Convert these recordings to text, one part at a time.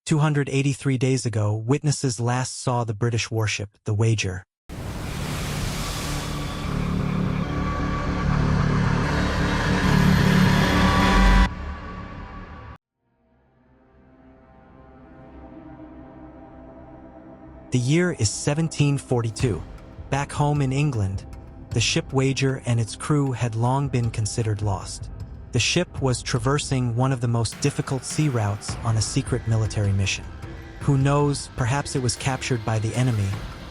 283 days ago, witnesses last saw the British warship, the Wager. The year is 1742. Back home in England, the ship Wager and its crew had long been considered lost. The ship was traversing one of the most difficult sea routes on a secret military mission. Who knows, perhaps it was captured by the enemy,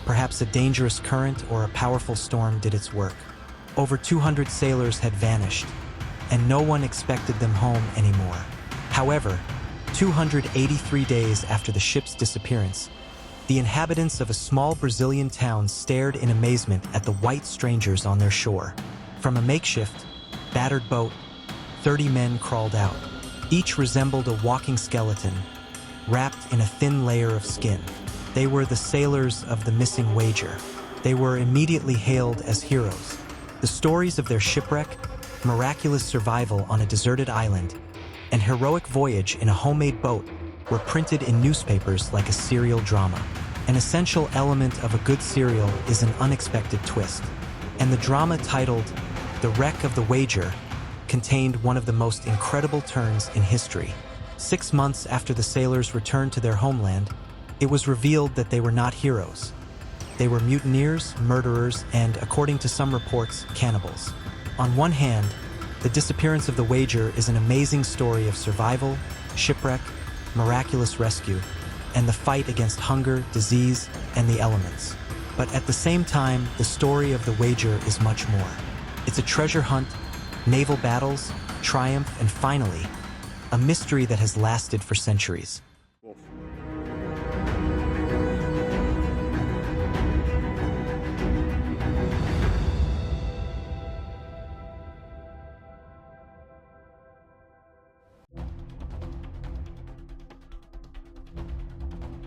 perhaps a dangerous current or a powerful storm did its work. Over 200 sailors had vanished, and no one expected them home anymore. However, 283 days after the ship's disappearance, the inhabitants of a small Brazilian town stared in amazement at the white strangers on their shore. From a makeshift, battered boat, 30 men crawled out. Each resembled a walking skeleton, wrapped in a thin layer of skin. They were the sailors of the missing Wager. They were immediately hailed as heroes. The stories of their shipwreck, miraculous survival on a deserted island, and heroic voyage in a homemade boat were printed in newspapers like a serial drama. An essential element of a good serial is an unexpected twist, and the drama titled The Wreck of the Wager contained one of the most incredible turns in history. 6 months after the sailors returned to their homeland, it was revealed that they were not heroes. They were mutineers, murderers, and, according to some reports, cannibals. On one hand, the disappearance of the Wager is an amazing story of survival, shipwreck, miraculous rescue, and the fight against hunger, disease, and the elements. But at the same time, the story of the Wager is much more. It's a treasure hunt, naval battles, triumph, and finally, a mystery that has lasted for centuries.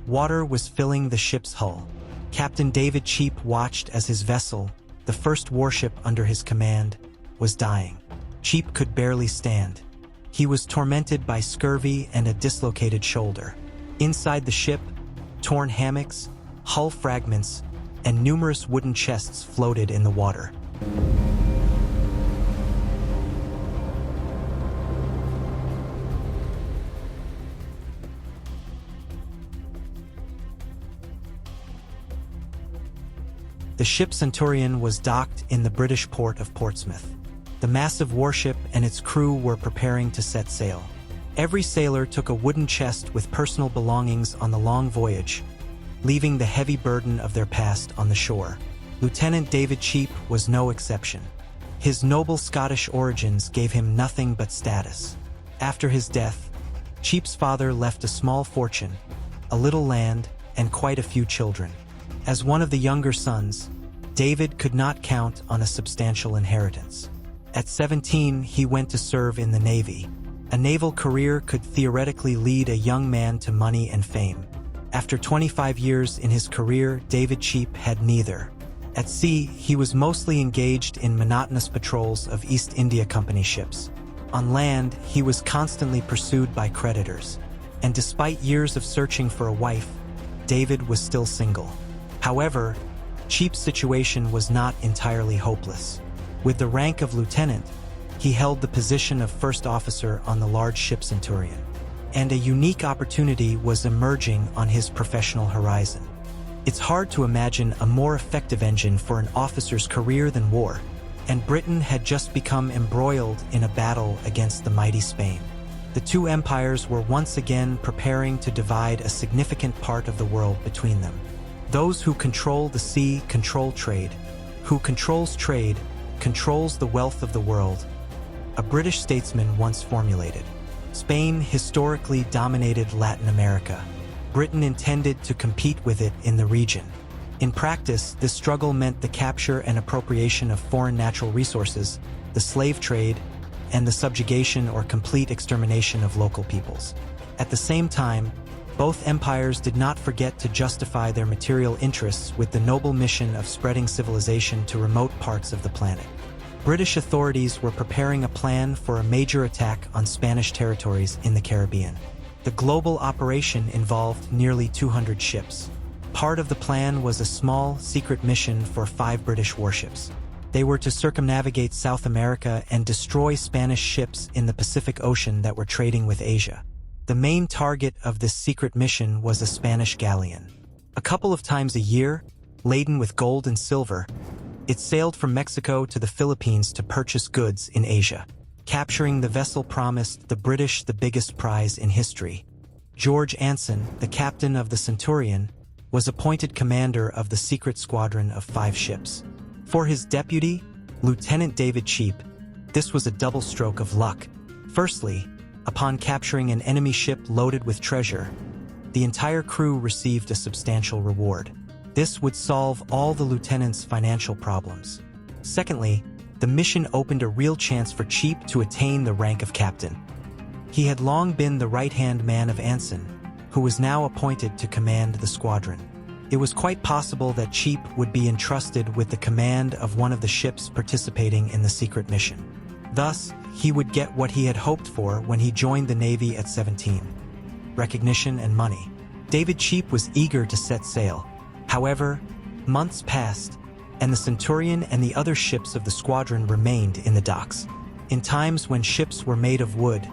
Water was filling the ship's hull. Captain David Cheap watched as his vessel, the first warship under his command, was dying. Cheap could barely stand. He was tormented by scurvy and a dislocated shoulder. Inside the ship, torn hammocks, hull fragments, and numerous wooden chests floated in the water. The ship Centurion was docked in the British port of Portsmouth. The massive warship and its crew were preparing to set sail. Every sailor took a wooden chest with personal belongings on the long voyage, leaving the heavy burden of their past on the shore. Lieutenant David Cheap was no exception. His noble Scottish origins gave him nothing but status. After his death, Cheap's father left a small fortune, a little land, and quite a few children. As one of the younger sons, David could not count on a substantial inheritance. At 17, he went to serve in the Navy. A naval career could theoretically lead a young man to money and fame. After 25 years in his career, David Cheap had neither. At sea, he was mostly engaged in monotonous patrols of East India Company ships. On land, he was constantly pursued by creditors. And despite years of searching for a wife, David was still single. However, Cheap's situation was not entirely hopeless. With the rank of lieutenant, he held the position of first officer on the large ship Centurion. And a unique opportunity was emerging on his professional horizon. It's hard to imagine a more effective engine for an officer's career than war, and Britain had just become embroiled in a battle against the mighty Spain. The two empires were once again preparing to divide a significant part of the world between them. Those who control the sea control trade. Who controls trade controls the wealth of the world, a British statesman once formulated. Spain historically dominated Latin America. Britain intended to compete with it in the region. In practice, this struggle meant the capture and appropriation of foreign natural resources, the slave trade, and the subjugation or complete extermination of local peoples. At the same time, both empires did not forget to justify their material interests with the noble mission of spreading civilization to remote parts of the planet. British authorities were preparing a plan for a major attack on Spanish territories in the Caribbean. The global operation involved nearly 200 ships. Part of the plan was a small, secret mission for 5 British warships. They were to circumnavigate South America and destroy Spanish ships in the Pacific Ocean that were trading with Asia. The main target of this secret mission was a Spanish galleon. A couple of times a year, laden with gold and silver, it sailed from Mexico to the Philippines to purchase goods in Asia. Capturing the vessel promised the British the biggest prize in history. George Anson, the captain of the Centurion, was appointed commander of the secret squadron of 5 ships. For his deputy, Lieutenant David Cheap, this was a double stroke of luck. Firstly, upon capturing an enemy ship loaded with treasure, the entire crew received a substantial reward. This would solve all the lieutenant's financial problems. Secondly, the mission opened a real chance for Cheap to attain the rank of captain. He had long been the right-hand man of Anson, who was now appointed to command the squadron. It was quite possible that Cheap would be entrusted with the command of one of the ships participating in the secret mission. Thus, he would get what he had hoped for when he joined the Navy at 17: recognition and money. David Cheap was eager to set sail. However, months passed, and the Centurion and the other ships of the squadron remained in the docks. In times when ships were made of wood,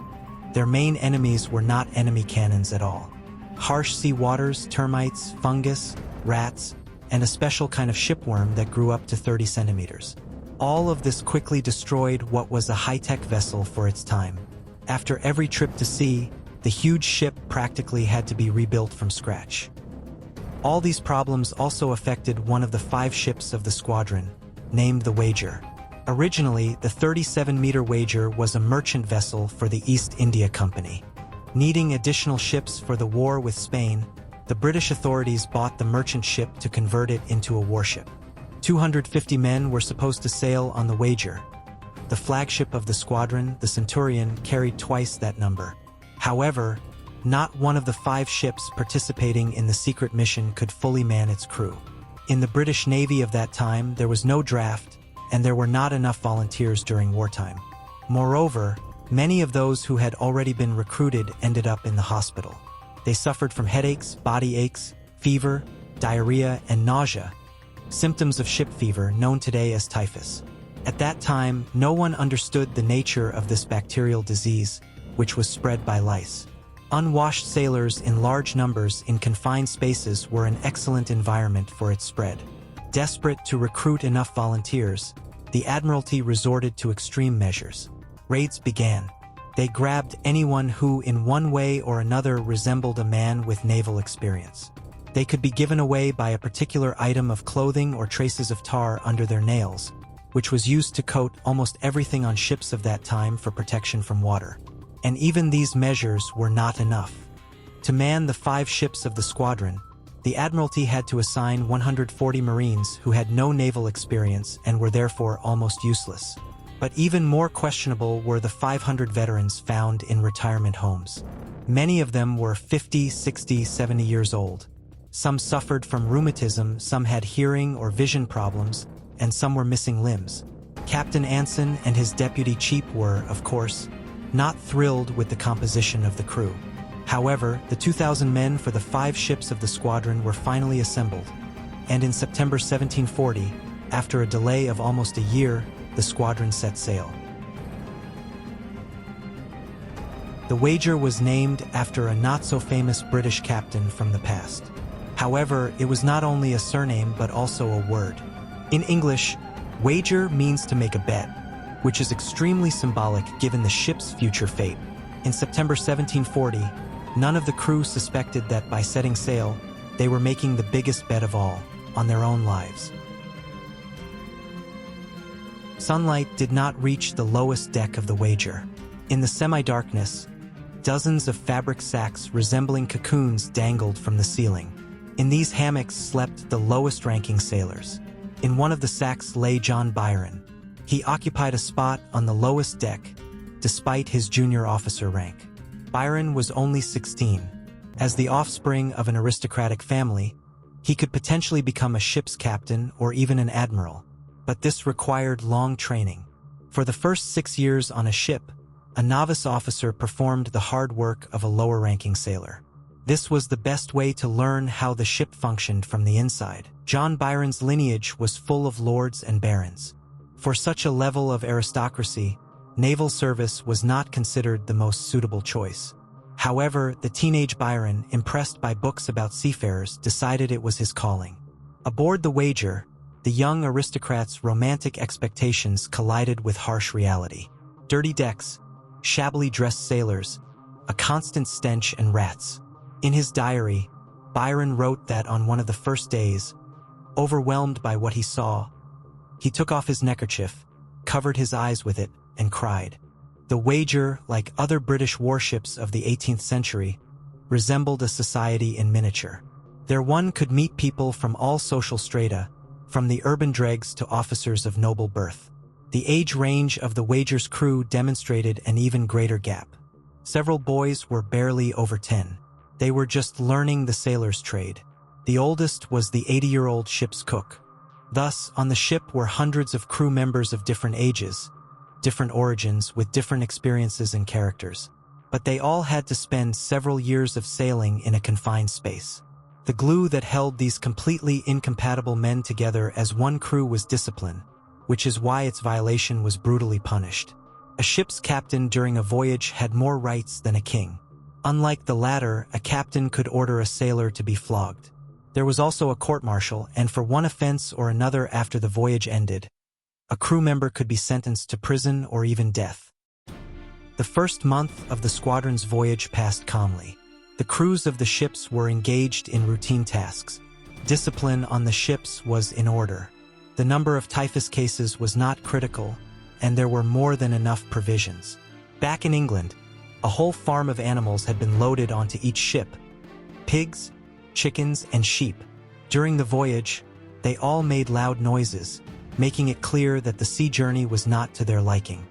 their main enemies were not enemy cannons at all. Harsh sea waters, termites, fungus, rats, and a special kind of shipworm that grew up to 30 centimeters. All of this quickly destroyed what was a high-tech vessel for its time. After every trip to sea, the huge ship practically had to be rebuilt from scratch. All these problems also affected one of the 5 ships of the squadron, named the Wager. Originally, the 37-meter Wager was a merchant vessel for the East India Company. Needing additional ships for the war with Spain, the British authorities bought the merchant ship to convert it into a warship. 250 men were supposed to sail on the Wager. The flagship of the squadron, the Centurion, carried twice that number. However, not one of the 5 ships participating in the secret mission could fully man its crew. In the British Navy of that time, there was no draft, and there were not enough volunteers during wartime. Moreover, many of those who had already been recruited ended up in the hospital. They suffered from headaches, body aches, fever, diarrhea, and nausea, symptoms of ship fever known today as typhus. At that time, no one understood the nature of this bacterial disease, which was spread by lice. Unwashed sailors in large numbers in confined spaces were an excellent environment for its spread. Desperate to recruit enough volunteers, the Admiralty resorted to extreme measures. Raids began. They grabbed anyone who, in one way or another, resembled a man with naval experience. They could be given away by a particular item of clothing or traces of tar under their nails, which was used to coat almost everything on ships of that time for protection from water. And even these measures were not enough. To man the 5 ships of the squadron, the Admiralty had to assign 140 Marines who had no naval experience and were therefore almost useless. But even more questionable were the 500 veterans found in retirement homes. Many of them were 50, 60, 70 years old. Some suffered from rheumatism, some had hearing or vision problems, and some were missing limbs. Captain Anson and his deputy Cheap were, of course, not thrilled with the composition of the crew. However, the 2,000 men for the 5 ships of the squadron were finally assembled, and in September 1740, after a delay of almost a year, the squadron set sail. The Wager was named after a not-so-famous British captain from the past. However, it was not only a surname but also a word. In English, wager means to make a bet, which is extremely symbolic given the ship's future fate. In September 1740, none of the crew suspected that by setting sail, they were making the biggest bet of all, on their own lives. Sunlight did not reach the lowest deck of the Wager. In the semi-darkness, dozens of fabric sacks resembling cocoons dangled from the ceiling. In these hammocks slept the lowest-ranking sailors. In one of the sacks lay John Byron. He occupied a spot on the lowest deck, despite his junior officer rank. Byron was only 16. As the offspring of an aristocratic family, he could potentially become a ship's captain or even an admiral. But this required long training. For the first 6 years on a ship, A novice officer performed the hard work of a lower-ranking sailor. This was the best way to learn how the ship functioned from the inside. John Byron's lineage was full of lords and barons. For such a level of aristocracy, naval service was not considered the most suitable choice. However, the teenage Byron, impressed by books about seafarers, decided it was his calling. Aboard the Wager, the young aristocrat's romantic expectations collided with harsh reality. Dirty decks, shabbily dressed sailors, a constant stench and rats. In his diary, Byron wrote that on one of the first days, overwhelmed by what he saw, he took off his neckerchief, covered his eyes with it, and cried. The Wager, like other British warships of the 18th century, resembled a society in miniature. There one could meet people from all social strata, from the urban dregs to officers of noble birth. The age range of the Wager's crew demonstrated an even greater gap. Several boys were barely over 10. They were just learning the sailor's trade. The oldest was the 80-year-old ship's cook. Thus, on the ship were hundreds of crew members of different ages, different origins, with different experiences and characters. But they all had to spend several years of sailing in a confined space. The glue that held these completely incompatible men together as one crew was discipline, which is why its violation was brutally punished. A ship's captain during a voyage had more rights than a king. Unlike the latter, a captain could order a sailor to be flogged. There was also a court-martial, and for one offense or another after the voyage ended, a crew member could be sentenced to prison or even death. The first month of the squadron's voyage passed calmly. The crews of the ships were engaged in routine tasks. Discipline on the ships was in order. The number of typhus cases was not critical, and there were more than enough provisions. Back in England, a whole farm of animals had been loaded onto each ship: pigs, chickens, and sheep. During the voyage, they all made loud noises, making it clear that the sea journey was not to their liking.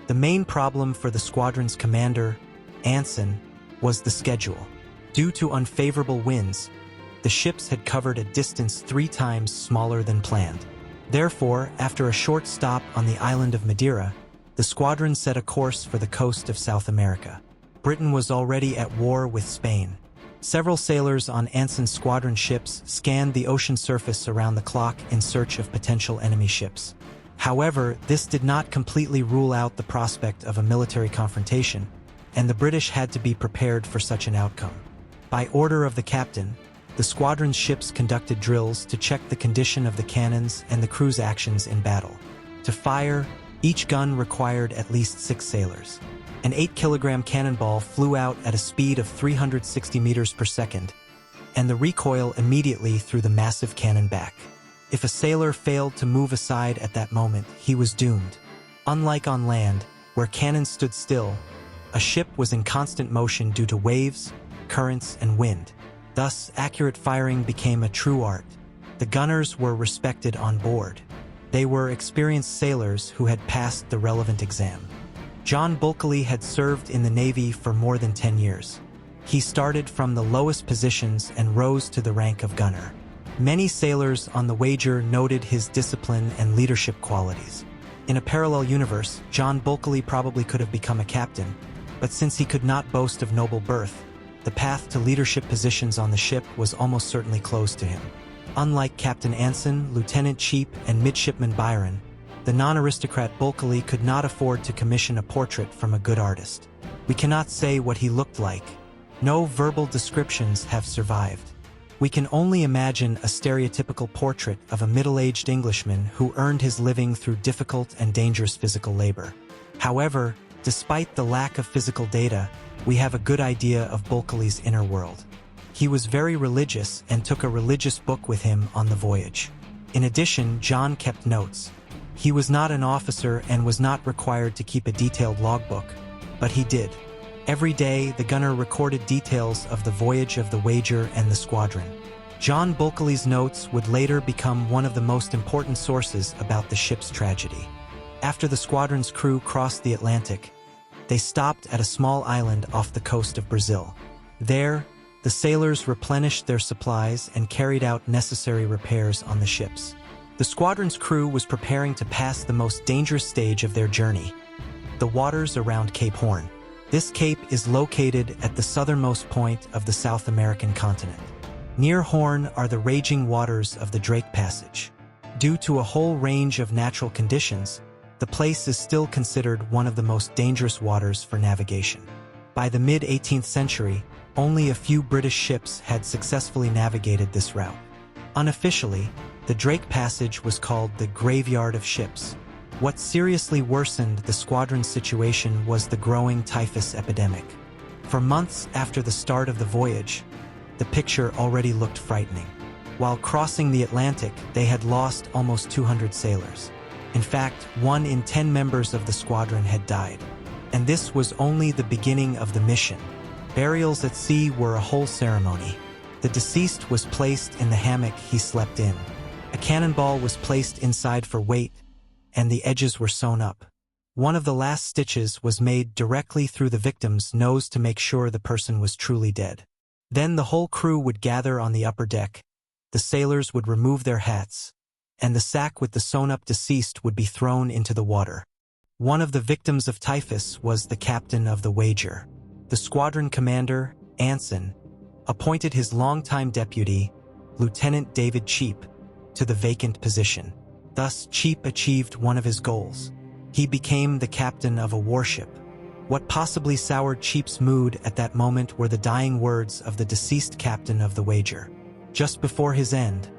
The main problem for the squadron's commander, Anson, was the schedule. Due to unfavorable winds, the ships had covered a distance 3 times smaller than planned. Therefore, after a short stop on the island of Madeira, the squadron set a course for the coast of South America. Britain was already at war with Spain. Several sailors on Anson's squadron ships scanned the ocean surface around the clock in search of potential enemy ships. However, this did not completely rule out the prospect of a military confrontation, and the British had to be prepared for such an outcome. By order of the captain, the squadron's ships conducted drills to check the condition of the cannons and the crew's actions in battle. To fire, each gun required at least 6 sailors. An 8-kilogram cannonball flew out at a speed of 360 meters per second, and the recoil immediately threw the massive cannon back. If a sailor failed to move aside at that moment, he was doomed. Unlike on land, where cannons stood still, a ship was in constant motion due to waves, currents, and wind. Thus, accurate firing became a true art. The gunners were respected on board. They were experienced sailors who had passed the relevant exam. John Bulkeley had served in the Navy for more than 10 years. He started from the lowest positions and rose to the rank of gunner. Many sailors on the Wager noted his discipline and leadership qualities. In a parallel universe, John Bulkeley probably could have become a captain, but since he could not boast of noble birth, the path to leadership positions on the ship was almost certainly closed to him. Unlike Captain Anson, Lieutenant Cheap, and Midshipman Byron, the non-aristocrat Bulkeley could not afford to commission a portrait from a good artist. We cannot say what he looked like. No verbal descriptions have survived. We can only imagine a stereotypical portrait of a middle-aged Englishman who earned his living through difficult and dangerous physical labor. However, despite the lack of physical data, we have a good idea of Bulkeley's inner world. He was very religious and took a religious book with him on the voyage. In addition, John kept notes. He was not an officer and was not required to keep a detailed logbook, but he did. Every day, the gunner recorded details of the voyage of the Wager and the squadron. John Bulkeley's notes would later become one of the most important sources about the ship's tragedy. After the squadron's crew crossed the Atlantic, they stopped at a small island off the coast of Brazil. There, the sailors replenished their supplies and carried out necessary repairs on the ships. The squadron's crew was preparing to pass the most dangerous stage of their journey, the waters around Cape Horn. This cape is located at the southernmost point of the South American continent. Near Horn are the raging waters of the Drake Passage. Due to a whole range of natural conditions, the place is still considered one of the most dangerous waters for navigation. By the mid-18th century, only a few British ships had successfully navigated this route. Unofficially, the Drake Passage was called the Graveyard of Ships. What seriously worsened the squadron's situation was the growing typhus epidemic. For months after the start of the voyage, the picture already looked frightening. While crossing the Atlantic, they had lost almost 200 sailors. In fact, 1 in 10 members of the squadron had died. And this was only the beginning of the mission. Burials at sea were a whole ceremony. The deceased was placed in the hammock he slept in. A cannonball was placed inside for weight, and the edges were sewn up. One of the last stitches was made directly through the victim's nose to make sure the person was truly dead. Then the whole crew would gather on the upper deck. The sailors would remove their hats, and the sack with the sewn-up deceased would be thrown into the water. One of the victims of typhus was the captain of the Wager. The squadron commander, Anson, appointed his longtime deputy, Lieutenant David Cheap, to the vacant position. Thus, Cheap achieved one of his goals. He became the captain of a warship. What possibly soured Cheap's mood at that moment were the dying words of the deceased captain of the Wager. Just before his end,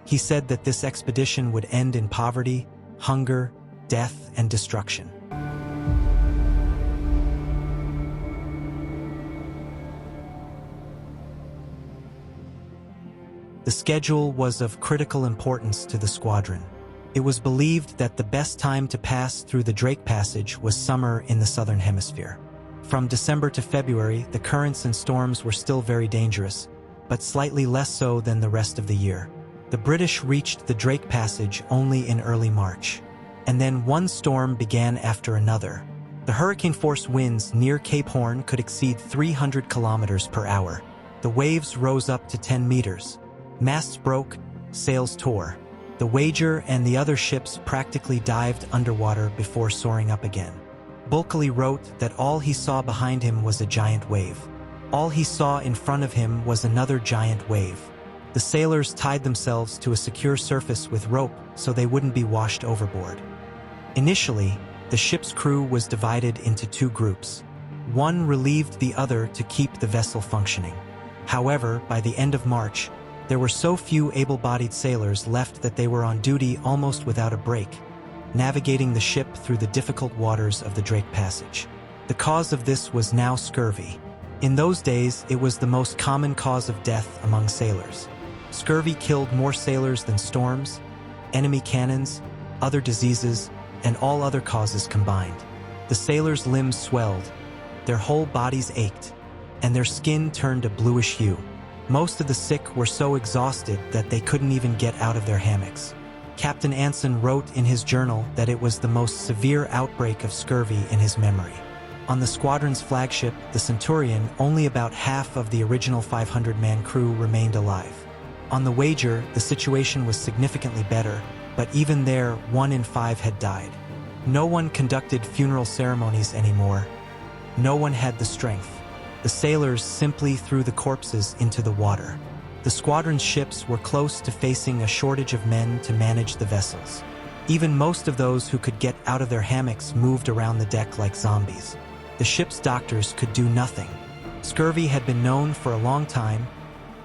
he said that this expedition would end in poverty, hunger, death, and destruction. The schedule was of critical importance to the squadron. It was believed that the best time to pass through the Drake Passage was summer in the southern hemisphere. From December to February, the currents and storms were still very dangerous, but slightly less so than the rest of the year. The British reached the Drake Passage only in early March. And then one storm began after another. The hurricane-force winds near Cape Horn could exceed 300 kilometers per hour. The waves rose up to 10 meters. Masts broke, sails tore. The Wager and the other ships practically dived underwater before soaring up again. Bulkeley wrote that all he saw behind him was a giant wave. All he saw in front of him was another giant wave. The sailors tied themselves to a secure surface with rope so they wouldn't be washed overboard. Initially, the ship's crew was divided into 2 groups. One relieved the other to keep the vessel functioning. However, by the end of March, there were so few able-bodied sailors left that they were on duty almost without a break, navigating the ship through the difficult waters of the Drake Passage. The cause of this was now scurvy. In those days, it was the most common cause of death among sailors. Scurvy killed more sailors than storms, enemy cannons, other diseases, and all other causes combined. The sailors' limbs swelled, their whole bodies ached, and their skin turned a bluish hue. Most of the sick were so exhausted that they couldn't even get out of their hammocks. Captain Anson wrote in his journal that it was the most severe outbreak of scurvy in his memory. On the squadron's flagship, the Centurion, only about half of the original 500-man crew remained alive. On the Wager, the situation was significantly better, but even there, 1 in 5 had died. No one conducted funeral ceremonies anymore. No one had the strength. The sailors simply threw the corpses into the water. The squadron's ships were close to facing a shortage of men to manage the vessels. Even most of those who could get out of their hammocks moved around the deck like zombies. The ship's doctors could do nothing. Scurvy had been known for a long time,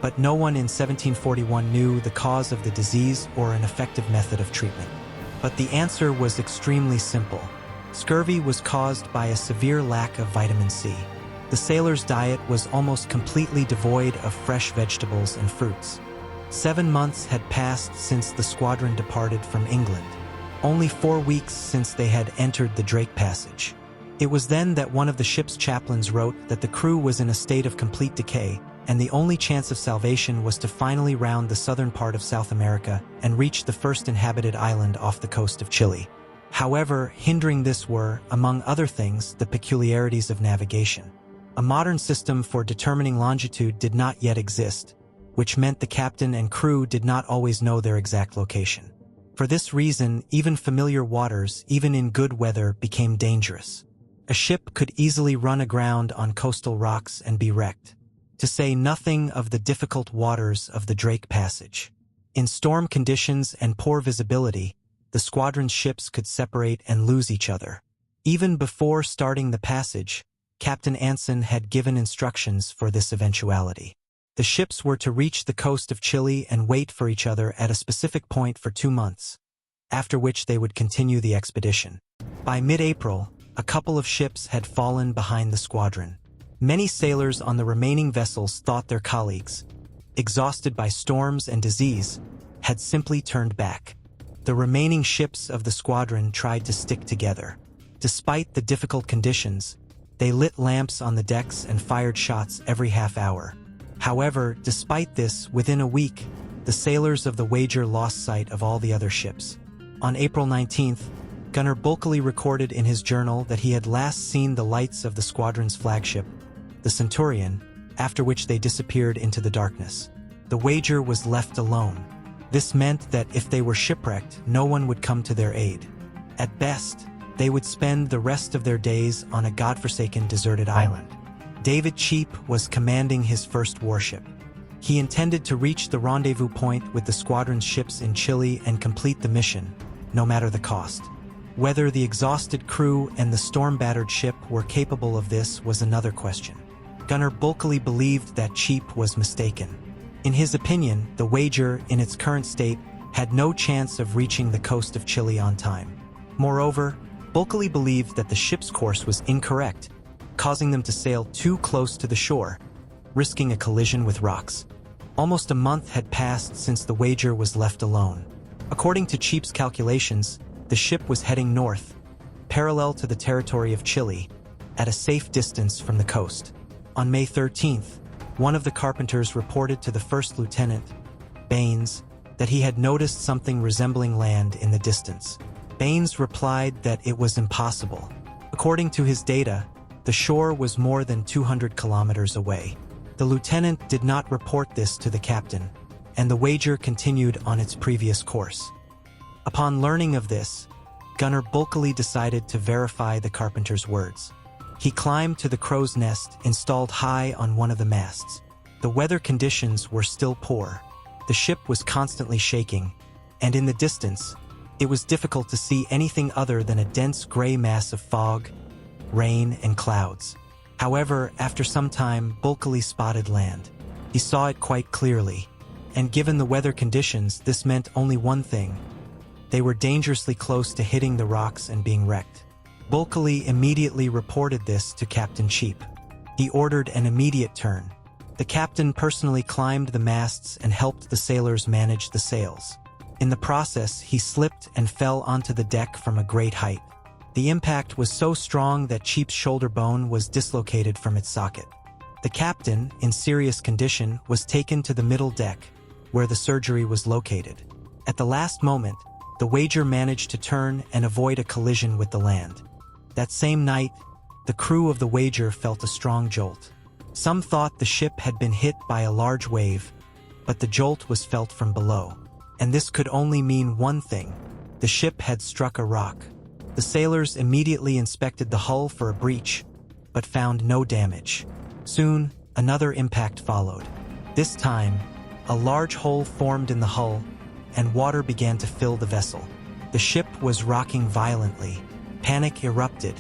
but no one in 1741 knew the cause of the disease or an effective method of treatment. But the answer was extremely simple. Scurvy was caused by a severe lack of vitamin C. The sailors' diet was almost completely devoid of fresh vegetables and fruits. 7 months had passed since the squadron departed from England. Only 4 weeks since they had entered the Drake Passage. It was then that one of the ship's chaplains wrote that the crew was in a state of complete decay, and the only chance of salvation was to finally round the southern part of South America and reach the first inhabited island off the coast of Chile. However, hindering this were, among other things, the peculiarities of navigation. A modern system for determining longitude did not yet exist, which meant the captain and crew did not always know their exact location. For this reason, even familiar waters, even in good weather, became dangerous. A ship could easily run aground on coastal rocks and be wrecked, to say nothing of the difficult waters of the Drake Passage. In storm conditions and poor visibility, the squadron's ships could separate and lose each other. Even before starting the passage, Captain Anson had given instructions for this eventuality. The ships were to reach the coast of Chile and wait for each other at a specific point for 2 months, after which they would continue the expedition. By mid-April, a couple of ships had fallen behind the squadron. Many sailors on the remaining vessels thought their colleagues, exhausted by storms and disease, had simply turned back. The remaining ships of the squadron tried to stick together. Despite the difficult conditions, they lit lamps on the decks and fired shots every half hour. However, despite this, within a week, the sailors of the Wager lost sight of all the other ships. On April 19th, Gunner Bulkeley recorded in his journal that he had last seen the lights of the squadron's flagship, the Centurion, after which they disappeared into the darkness. The Wager was left alone. This meant that if they were shipwrecked, no one would come to their aid. At best, they would spend the rest of their days on a godforsaken deserted island. David Cheap was commanding his first warship. He intended to reach the rendezvous point with the squadron's ships in Chile and complete the mission, no matter the cost. Whether the exhausted crew and the storm-battered ship were capable of this was another question. Gunner Bulkeley believed that Cheap was mistaken. In his opinion, the Wager, in its current state, had no chance of reaching the coast of Chile on time. Moreover, Bulkeley believed that the ship's course was incorrect, causing them to sail too close to the shore, risking a collision with rocks. Almost a month had passed since the Wager was left alone. According to Cheap's calculations, the ship was heading north, parallel to the territory of Chile, at a safe distance from the coast. On May 13th, one of the carpenters reported to the first lieutenant, Baines, that he had noticed something resembling land in the distance. Baines replied that it was impossible. According to his data, the shore was more than 200 kilometers away. The lieutenant did not report this to the captain, and the Wager continued on its previous course. Upon learning of this, Gunner Bulkeley decided to verify the carpenter's words. He climbed to the crow's nest installed high on one of the masts. The weather conditions were still poor. The ship was constantly shaking, and in the distance, it was difficult to see anything other than a dense gray mass of fog, rain, and clouds. However, after some time, Bulkeley spotted land. He saw it quite clearly, and given the weather conditions, this meant only one thing. They were dangerously close to hitting the rocks and being wrecked. Bulkeley immediately reported this to Captain Cheap. He ordered an immediate turn. The captain personally climbed the masts and helped the sailors manage the sails. In the process, he slipped and fell onto the deck from a great height. The impact was so strong that Cheap's shoulder bone was dislocated from its socket. The captain, in serious condition, was taken to the middle deck, where the surgery was located. At the last moment, the Wager managed to turn and avoid a collision with the land. That same night, the crew of the Wager felt a strong jolt. Some thought the ship had been hit by a large wave, but the jolt was felt from below. And this could only mean one thing: the ship had struck a rock. The sailors immediately inspected the hull for a breach, but found no damage. Soon, another impact followed. This time, a large hole formed in the hull, and water began to fill the vessel. The ship was rocking violently. Panic erupted.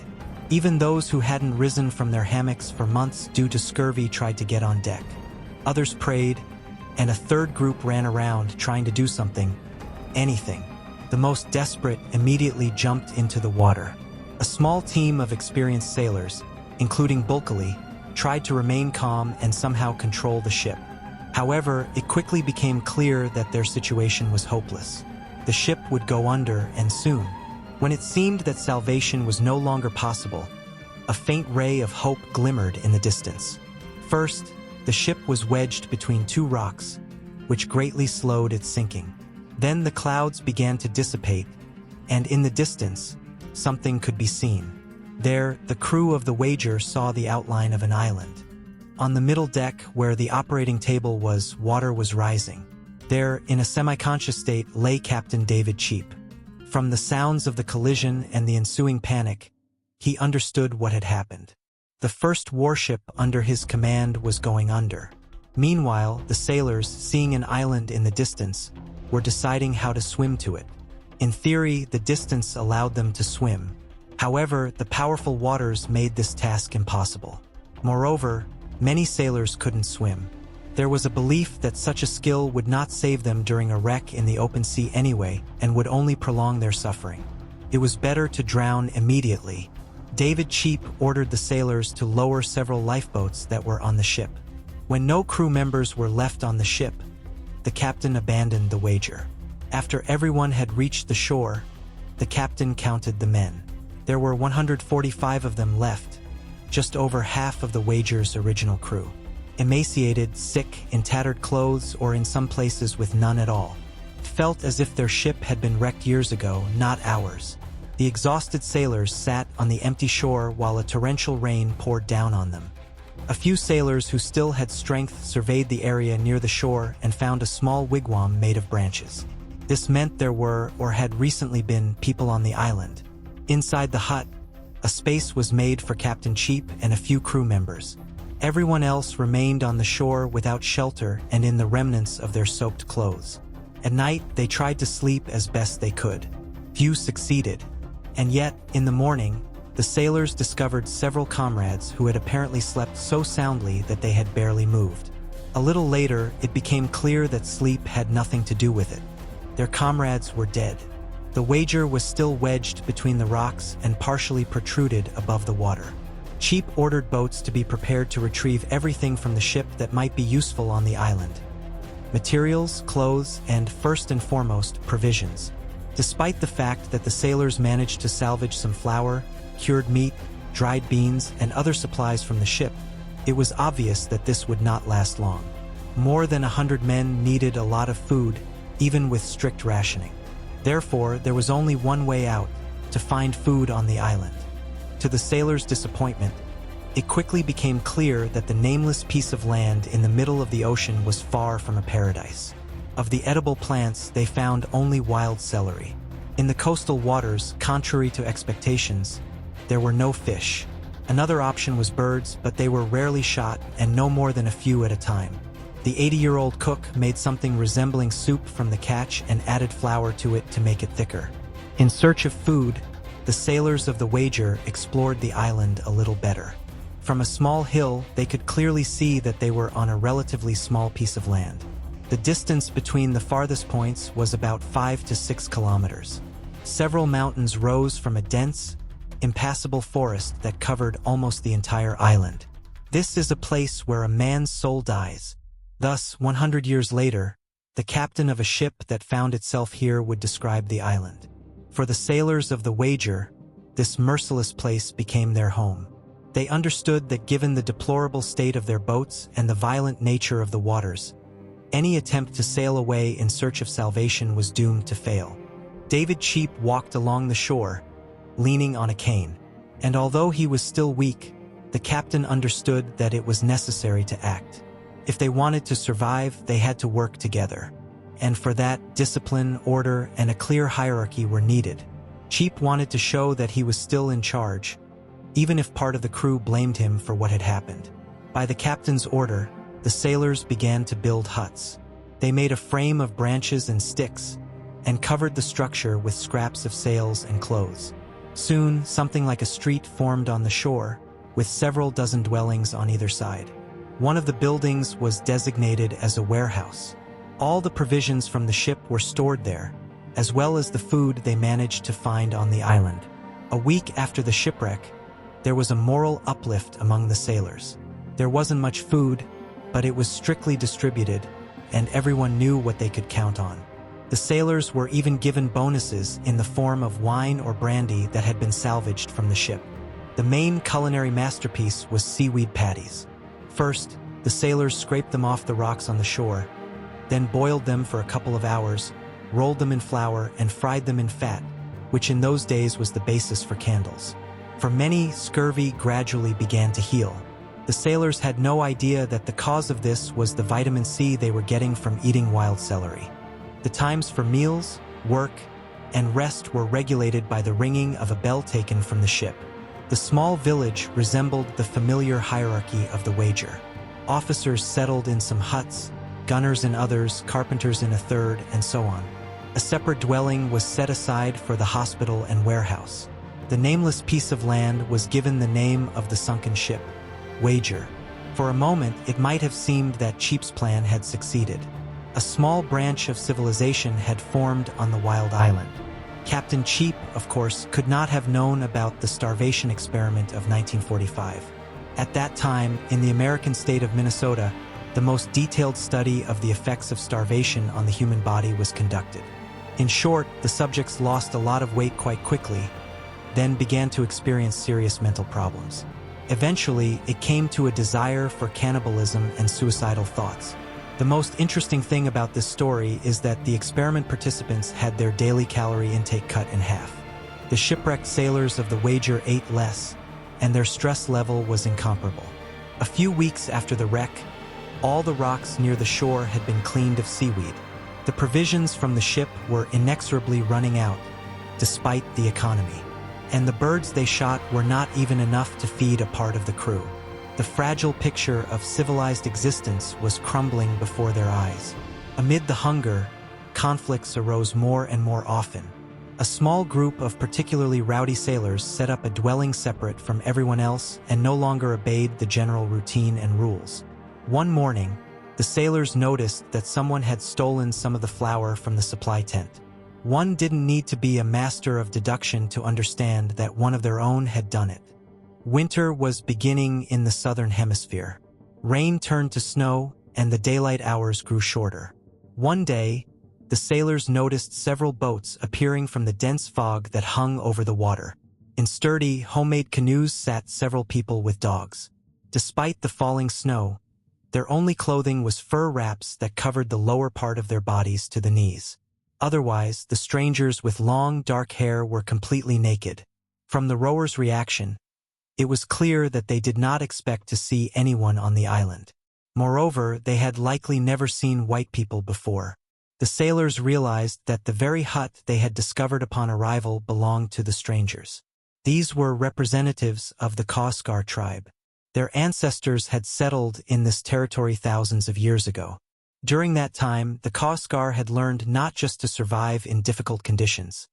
Even those who hadn't risen from their hammocks for months due to scurvy tried to get on deck. Others prayed, and a third group ran around trying to do something, anything. The most desperate immediately jumped into the water. A small team of experienced sailors, including Bulkeley, tried to remain calm and somehow control the ship. However, it quickly became clear that their situation was hopeless. The ship would go under, and soon. When it seemed that salvation was no longer possible, a faint ray of hope glimmered in the distance. First, the ship was wedged between two rocks, which greatly slowed its sinking. Then the clouds began to dissipate, and in the distance, something could be seen. There, the crew of the Wager saw the outline of an island. On the middle deck, where the operating table was, water was rising. There, in a semi-conscious state, lay Captain David Cheap. From the sounds of the collision and the ensuing panic, he understood what had happened. The first warship under his command was going under. Meanwhile, the sailors, seeing an island in the distance, were deciding how to swim to it. In theory, the distance allowed them to swim. However, the powerful waters made this task impossible. Moreover, many sailors couldn't swim. There was a belief that such a skill would not save them during a wreck in the open sea anyway, and would only prolong their suffering. It was better to drown immediately. David Cheap ordered the sailors to lower several lifeboats that were on the ship. When no crew members were left on the ship, the captain abandoned the wager. After everyone had reached the shore, the captain counted the men. There were 145 of them left, just over half of the wager's original crew. Emaciated, sick, in tattered clothes, or in some places with none at all. It felt as if their ship had been wrecked years ago, not hours. The exhausted sailors sat on the empty shore while a torrential rain poured down on them. A few sailors who still had strength surveyed the area near the shore and found a small wigwam made of branches. This meant there were, or had recently been, people on the island. Inside the hut, a space was made for Captain Cheap and a few crew members. Everyone else remained on the shore without shelter and in the remnants of their soaked clothes. At night, they tried to sleep as best they could. Few succeeded. And yet, in the morning, the sailors discovered several comrades who had apparently slept so soundly that they had barely moved. A little later, it became clear that sleep had nothing to do with it. Their comrades were dead. The wager was still wedged between the rocks and partially protruded above the water. Cheap ordered boats to be prepared to retrieve everything from the ship that might be useful on the island. Materials, clothes, and, first and foremost, provisions. Despite the fact that the sailors managed to salvage some flour, cured meat, dried beans, and other supplies from the ship, it was obvious that this would not last long. More than 100 men needed a lot of food, even with strict rationing. Therefore, there was only one way out: to find food on the island. To the sailors' disappointment, it quickly became clear that the nameless piece of land in the middle of the ocean was far from a paradise. Of the edible plants, they found only wild celery. In the coastal waters, contrary to expectations, there were no fish. Another option was birds, but they were rarely shot and no more than a few at a time. The 80-year-old cook made something resembling soup from the catch and added flour to it to make it thicker. In search of food, the sailors of the wager explored the island a little better. From a small hill, they could clearly see that they were on a relatively small piece of land. The distance between the farthest points was about 5 to 6 kilometers. Several mountains rose from a dense, impassable forest that covered almost the entire island. This is a place where a man's soul dies. Thus, 100 years later, the captain of a ship that found itself here would describe the island. For the sailors of the wager, this merciless place became their home. They understood that given the deplorable state of their boats and the violent nature of the waters, any attempt to sail away in search of salvation was doomed to fail. David Cheap walked along the shore, leaning on a cane. And although he was still weak, the captain understood that it was necessary to act. If they wanted to survive, they had to work together. And for that, discipline, order, and a clear hierarchy were needed. Cheap wanted to show that he was still in charge, even if part of the crew blamed him for what had happened. By the captain's order, the sailors began to build huts. They made a frame of branches and sticks, and covered the structure with scraps of sails and clothes. Soon, something like a street formed on the shore, with several dozen dwellings on either side. One of the buildings was designated as a warehouse. All the provisions from the ship were stored there, as well as the food they managed to find on the island. A week after the shipwreck, there was a moral uplift among the sailors. There wasn't much food, but it was strictly distributed, and everyone knew what they could count on. The sailors were even given bonuses in the form of wine or brandy that had been salvaged from the ship. The main culinary masterpiece was seaweed patties. First, the sailors scraped them off the rocks on the shore, then boiled them for a couple of hours, rolled them in flour, and fried them in fat, which in those days was the basis for candles. For many, scurvy gradually began to heal. The sailors had no idea that the cause of this was the vitamin C they were getting from eating wild celery. The times for meals, work, and rest were regulated by the ringing of a bell taken from the ship. The small village resembled the familiar hierarchy of the wager. Officers settled in some huts, gunners in others, carpenters in a third, and so on. A separate dwelling was set aside for the hospital and warehouse. The nameless piece of land was given the name of the sunken ship, Wager. For a moment, it might have seemed that Cheap's plan had succeeded. A small branch of civilization had formed on the wild island. Captain Cheap, of course, could not have known about the starvation experiment of 1945. At that time, in the American state of Minnesota, the most detailed study of the effects of starvation on the human body was conducted. In short, the subjects lost a lot of weight quite quickly, then began to experience serious mental problems. Eventually, it came to a desire for cannibalism and suicidal thoughts. The most interesting thing about this story is that the experiment participants had their daily calorie intake cut in half. The shipwrecked sailors of the Wager ate less, and their stress level was incomparable. A few weeks after the wreck, all the rocks near the shore had been cleaned of seaweed. The provisions from the ship were inexorably running out, despite the economy. And the birds they shot were not even enough to feed a part of the crew. The fragile picture of civilized existence was crumbling before their eyes. Amid the hunger, conflicts arose more and more often. A small group of particularly rowdy sailors set up a dwelling separate from everyone else and no longer obeyed the general routine and rules. One morning, the sailors noticed that someone had stolen some of the flour from the supply tent. One didn't need to be a master of deduction to understand that one of their own had done it. Winter was beginning in the southern hemisphere. Rain turned to snow, and the daylight hours grew shorter. One day, the sailors noticed several boats appearing from the dense fog that hung over the water. In sturdy, homemade canoes sat several people with dogs. Despite the falling snow, their only clothing was fur wraps that covered the lower part of their bodies to the knees. Otherwise, the strangers with long, dark hair were completely naked. From the rowers' reaction, it was clear that they did not expect to see anyone on the island. Moreover, they had likely never seen white people before. The sailors realized that the very hut they had discovered upon arrival belonged to the strangers. These were representatives of the Kaaskar tribe. Their ancestors had settled in this territory thousands of years ago. During that time, the Kaaskar had learned not just to survive in difficult conditions.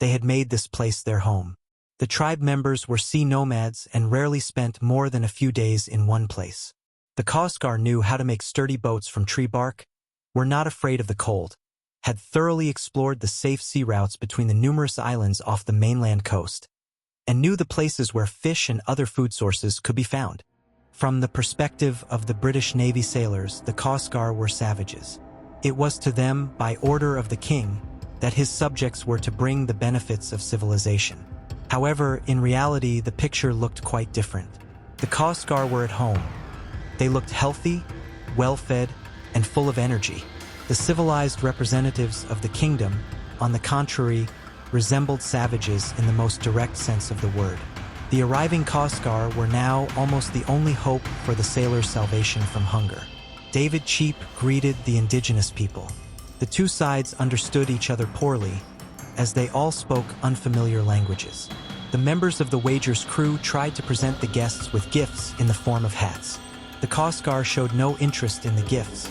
They had made this place their home. The tribe members were sea nomads and rarely spent more than a few days in one place. The Kaaskar knew how to make sturdy boats from tree bark, were not afraid of the cold, had thoroughly explored the safe sea routes between the numerous islands off the mainland coast, and knew the places where fish and other food sources could be found. From the perspective of the British Navy sailors, the Kaaskar were savages. It was to them, by order of the king, that his subjects were to bring the benefits of civilization. However, in reality, the picture looked quite different. The Kaaskar were at home. They looked healthy, well-fed, and full of energy. The civilized representatives of the kingdom, on the contrary, resembled savages in the most direct sense of the word. The arriving Kaaskar were now almost the only hope for the sailors' salvation from hunger. David Cheap greeted the indigenous people. The two sides understood each other poorly, as they all spoke unfamiliar languages. The members of the Wager's crew tried to present the guests with gifts in the form of hats. The Kaaskar showed no interest in the gifts,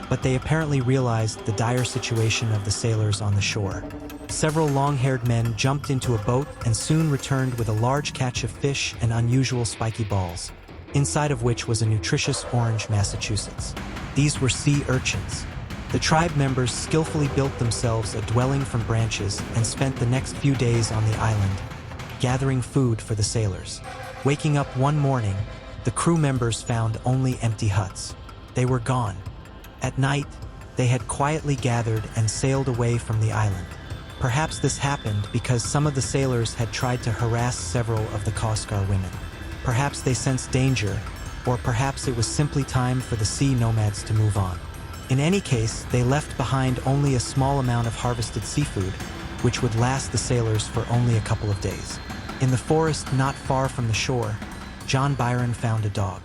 but they apparently realized the dire situation of the sailors on the shore. Several long-haired men jumped into a boat and soon returned with a large catch of fish and unusual spiky balls, inside of which was a nutritious orange Massachusetts. These were sea urchins. The tribe members skillfully built themselves a dwelling from branches and spent the next few days on the island, gathering food for the sailors. Waking up one morning, the crew members found only empty huts. They were gone. At night, they had quietly gathered and sailed away from the island. Perhaps this happened because some of the sailors had tried to harass several of the Kaaskar women. Perhaps they sensed danger, or perhaps it was simply time for the sea nomads to move on. In any case, they left behind only a small amount of harvested seafood, which would last the sailors for only a couple of days. In the forest not far from the shore, John Byron found a dog.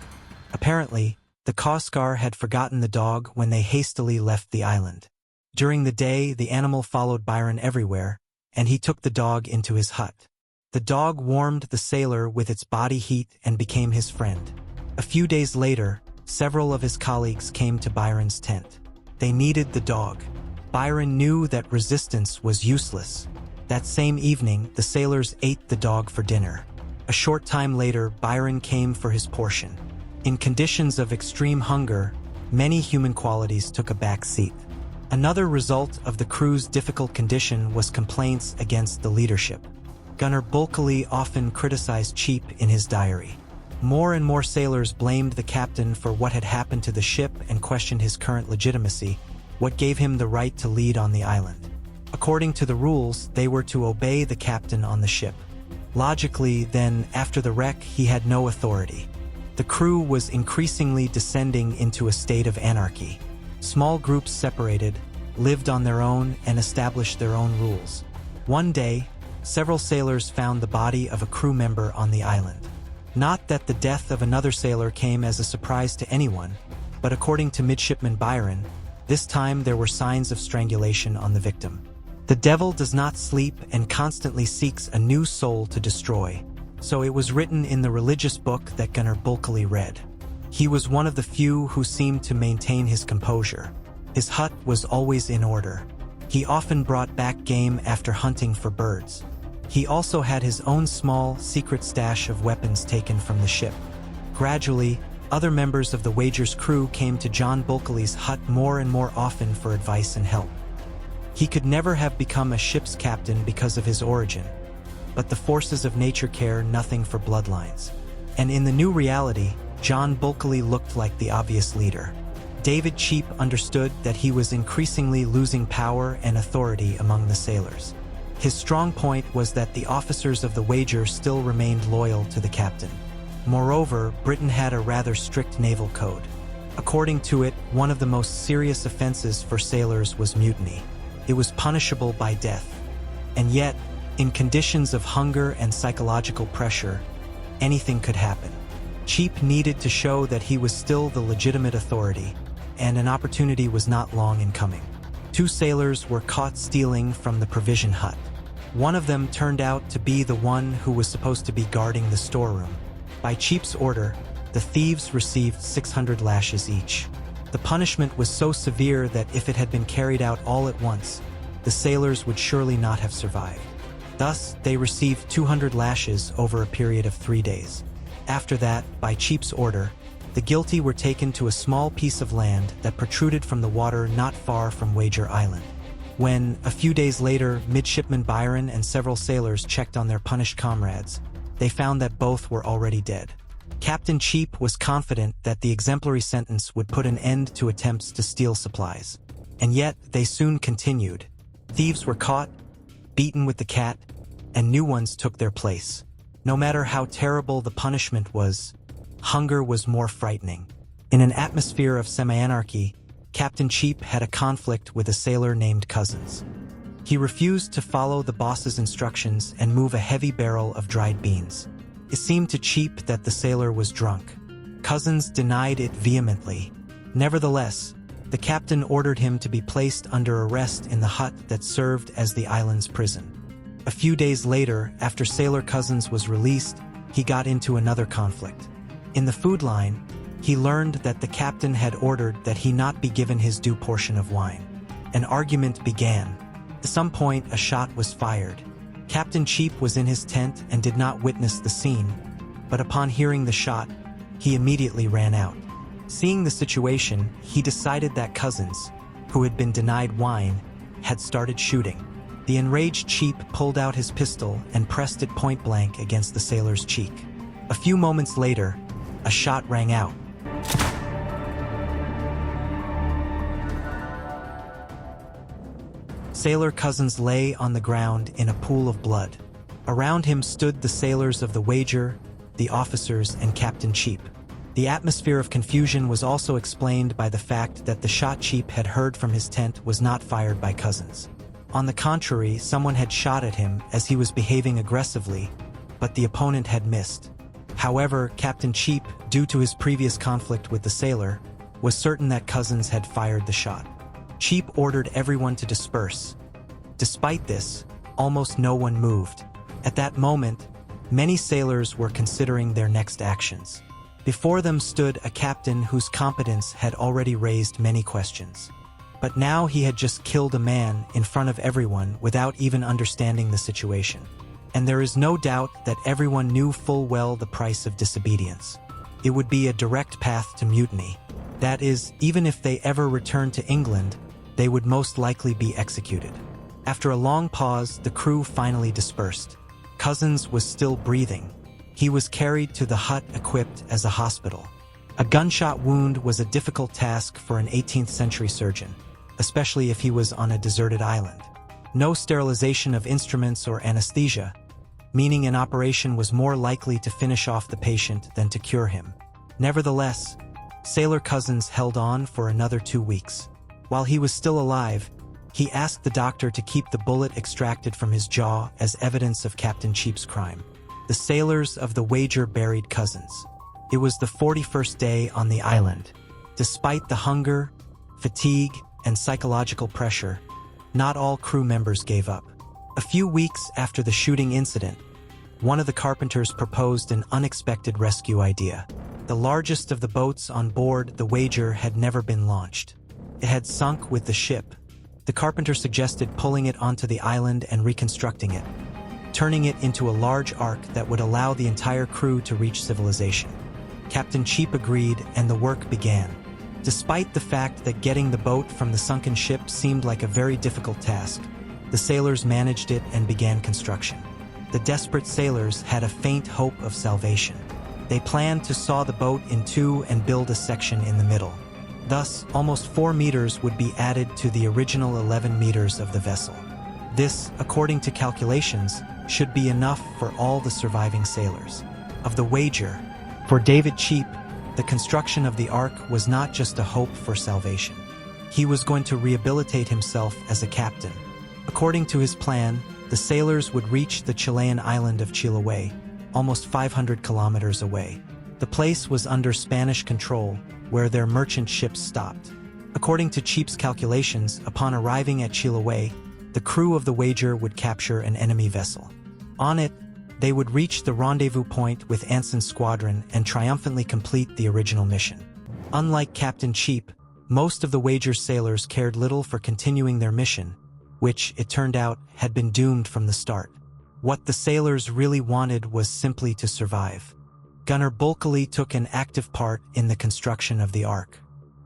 Apparently, the Koskar had forgotten the dog when they hastily left the island. During the day, the animal followed Byron everywhere, and he took the dog into his hut. The dog warmed the sailor with its body heat and became his friend. A few days later, several of his colleagues came to Byron's tent. They needed the dog. Byron knew that resistance was useless. That same evening, the sailors ate the dog for dinner. A short time later, Byron came for his portion. In conditions of extreme hunger, many human qualities took a back seat. Another result of the crew's difficult condition was complaints against the leadership. Gunner Bulkeley often criticized Cheap in his diary. More and more sailors blamed the captain for what had happened to the ship and questioned his current legitimacy, what gave him the right to lead on the island. According to the rules, they were to obey the captain on the ship. Logically, then, after the wreck, he had no authority. The crew was increasingly descending into a state of anarchy. Small groups separated, lived on their own, and established their own rules. One day, several sailors found the body of a crew member on the island. Not that the death of another sailor came as a surprise to anyone, but according to Midshipman Byron, this time there were signs of strangulation on the victim. The devil does not sleep and constantly seeks a new soul to destroy, so it was written in the religious book that Gunner Bulkeley read. He was one of the few who seemed to maintain his composure. His hut was always in order. He often brought back game after hunting for birds. He also had his own small, secret stash of weapons taken from the ship. Gradually, other members of the Wager's crew came to John Bulkeley's hut more and more often for advice and help. He could never have become a ship's captain because of his origin, but the forces of nature care nothing for bloodlines. And in the new reality, John Bulkeley looked like the obvious leader. David Cheap understood that he was increasingly losing power and authority among the sailors. His strong point was that the officers of the Wager still remained loyal to the captain. Moreover, Britain had a rather strict naval code. According to it, one of the most serious offenses for sailors was mutiny. It was punishable by death. And yet, in conditions of hunger and psychological pressure, anything could happen. Cheap needed to show that he was still the legitimate authority, and an opportunity was not long in coming. Two sailors were caught stealing from the provision hut. One of them turned out to be the one who was supposed to be guarding the storeroom. By Cheap's order, the thieves received 600 lashes each. The punishment was so severe that if it had been carried out all at once, the sailors would surely not have survived. Thus, they received 200 lashes over a period of 3 days. After that, by Cheap's order, the guilty were taken to a small piece of land that protruded from the water not far from Wager Island. When, a few days later, Midshipman Byron and several sailors checked on their punished comrades, they found that both were already dead. Captain Cheap was confident that the exemplary sentence would put an end to attempts to steal supplies. And yet, they soon continued. Thieves were caught, beaten with the cat, and new ones took their place. No matter how terrible the punishment was, hunger was more frightening. In an atmosphere of semi-anarchy, Captain Cheap had a conflict with a sailor named Cousins. He refused to follow the boss's instructions and move a heavy barrel of dried beans. It seemed to Cheap that the sailor was drunk. Cousins denied it vehemently. Nevertheless, the captain ordered him to be placed under arrest in the hut that served as the island's prison. A few days later, after Sailor Cousins was released, he got into another conflict. In the food line, he learned that the captain had ordered that he not be given his due portion of wine. An argument began. At some point, a shot was fired. Captain Cheap was in his tent and did not witness the scene, but upon hearing the shot, he immediately ran out. Seeing the situation, he decided that Cousins, who had been denied wine, had started shooting. The enraged Cheap pulled out his pistol and pressed it point-blank against the sailor's cheek. A few moments later, a shot rang out. Sailor Cousins lay on the ground in a pool of blood. Around him stood the sailors of the Wager, the officers, and Captain Cheap. The atmosphere of confusion was also explained by the fact that the shot Cheap had heard from his tent was not fired by Cousins. On the contrary, someone had shot at him as he was behaving aggressively, but the opponent had missed. However, Captain Cheap, due to his previous conflict with the sailor, was certain that Cousins had fired the shot. Cheap ordered everyone to disperse. Despite this, almost no one moved. At that moment, many sailors were considering their next actions. Before them stood a captain whose competence had already raised many questions. But now he had just killed a man in front of everyone without even understanding the situation. And there is no doubt that everyone knew full well the price of disobedience. It would be a direct path to mutiny. That is, even if they ever returned to England, they would most likely be executed. After a long pause, the crew finally dispersed. Cousins was still breathing. He was carried to the hut equipped as a hospital. A gunshot wound was a difficult task for an 18th century surgeon, especially if he was on a deserted island. No sterilization of instruments or anesthesia, meaning an operation was more likely to finish off the patient than to cure him. Nevertheless, Sailor Cousins held on for another 2 weeks. While he was still alive, he asked the doctor to keep the bullet extracted from his jaw as evidence of Captain Cheap's crime. The sailors of the Wager buried Cousins. It was the 41st day on the island. Despite the hunger, fatigue, and psychological pressure, not all crew members gave up. A few weeks after the shooting incident, one of the carpenters proposed an unexpected rescue idea. The largest of the boats on board the Wager had never been launched. It had sunk with the ship. The carpenter suggested pulling it onto the island and reconstructing it, turning it into a large ark that would allow the entire crew to reach civilization. Captain Cheap agreed, and the work began. Despite the fact that getting the boat from the sunken ship seemed like a very difficult task, the sailors managed it and began construction. The desperate sailors had a faint hope of salvation. They planned to saw the boat in two and build a section in the middle. Thus, almost 4 meters would be added to the original 11 meters of the vessel. This, according to calculations, should be enough for all the surviving sailors of the Wager. For David Cheap, the construction of the ark was not just a hope for salvation. He was going to rehabilitate himself as a captain. According to his plan, the sailors would reach the Chilean island of Chiloé, almost 500 kilometers away. The place was under Spanish control, where their merchant ships stopped. According to Cheap's calculations, upon arriving at Chiloé, the crew of the Wager would capture an enemy vessel. On it, they would reach the rendezvous point with Anson's squadron and triumphantly complete the original mission. Unlike Captain Cheap, most of the Wager's sailors cared little for continuing their mission, which, it turned out, had been doomed from the start. What the sailors really wanted was simply to survive. Gunner Bulkeley took an active part in the construction of the ark.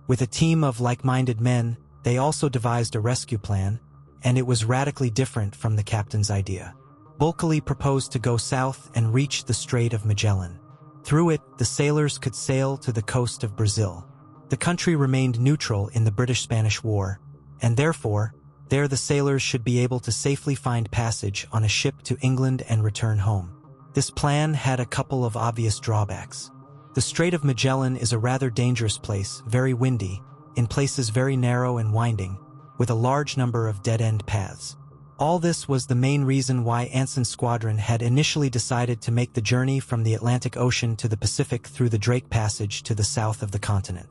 With a team of like-minded men, they also devised a rescue plan, and it was radically different from the captain's idea. Bulkeley proposed to go south and reach the Strait of Magellan. Through it, the sailors could sail to the coast of Brazil. The country remained neutral in the British-Spanish War, and therefore, there the sailors should be able to safely find passage on a ship to England and return home. This plan had a couple of obvious drawbacks. The Strait of Magellan is a rather dangerous place, very windy, in places very narrow and winding, with a large number of dead-end paths. All this was the main reason why Anson's squadron had initially decided to make the journey from the Atlantic Ocean to the Pacific through the Drake Passage to the south of the continent.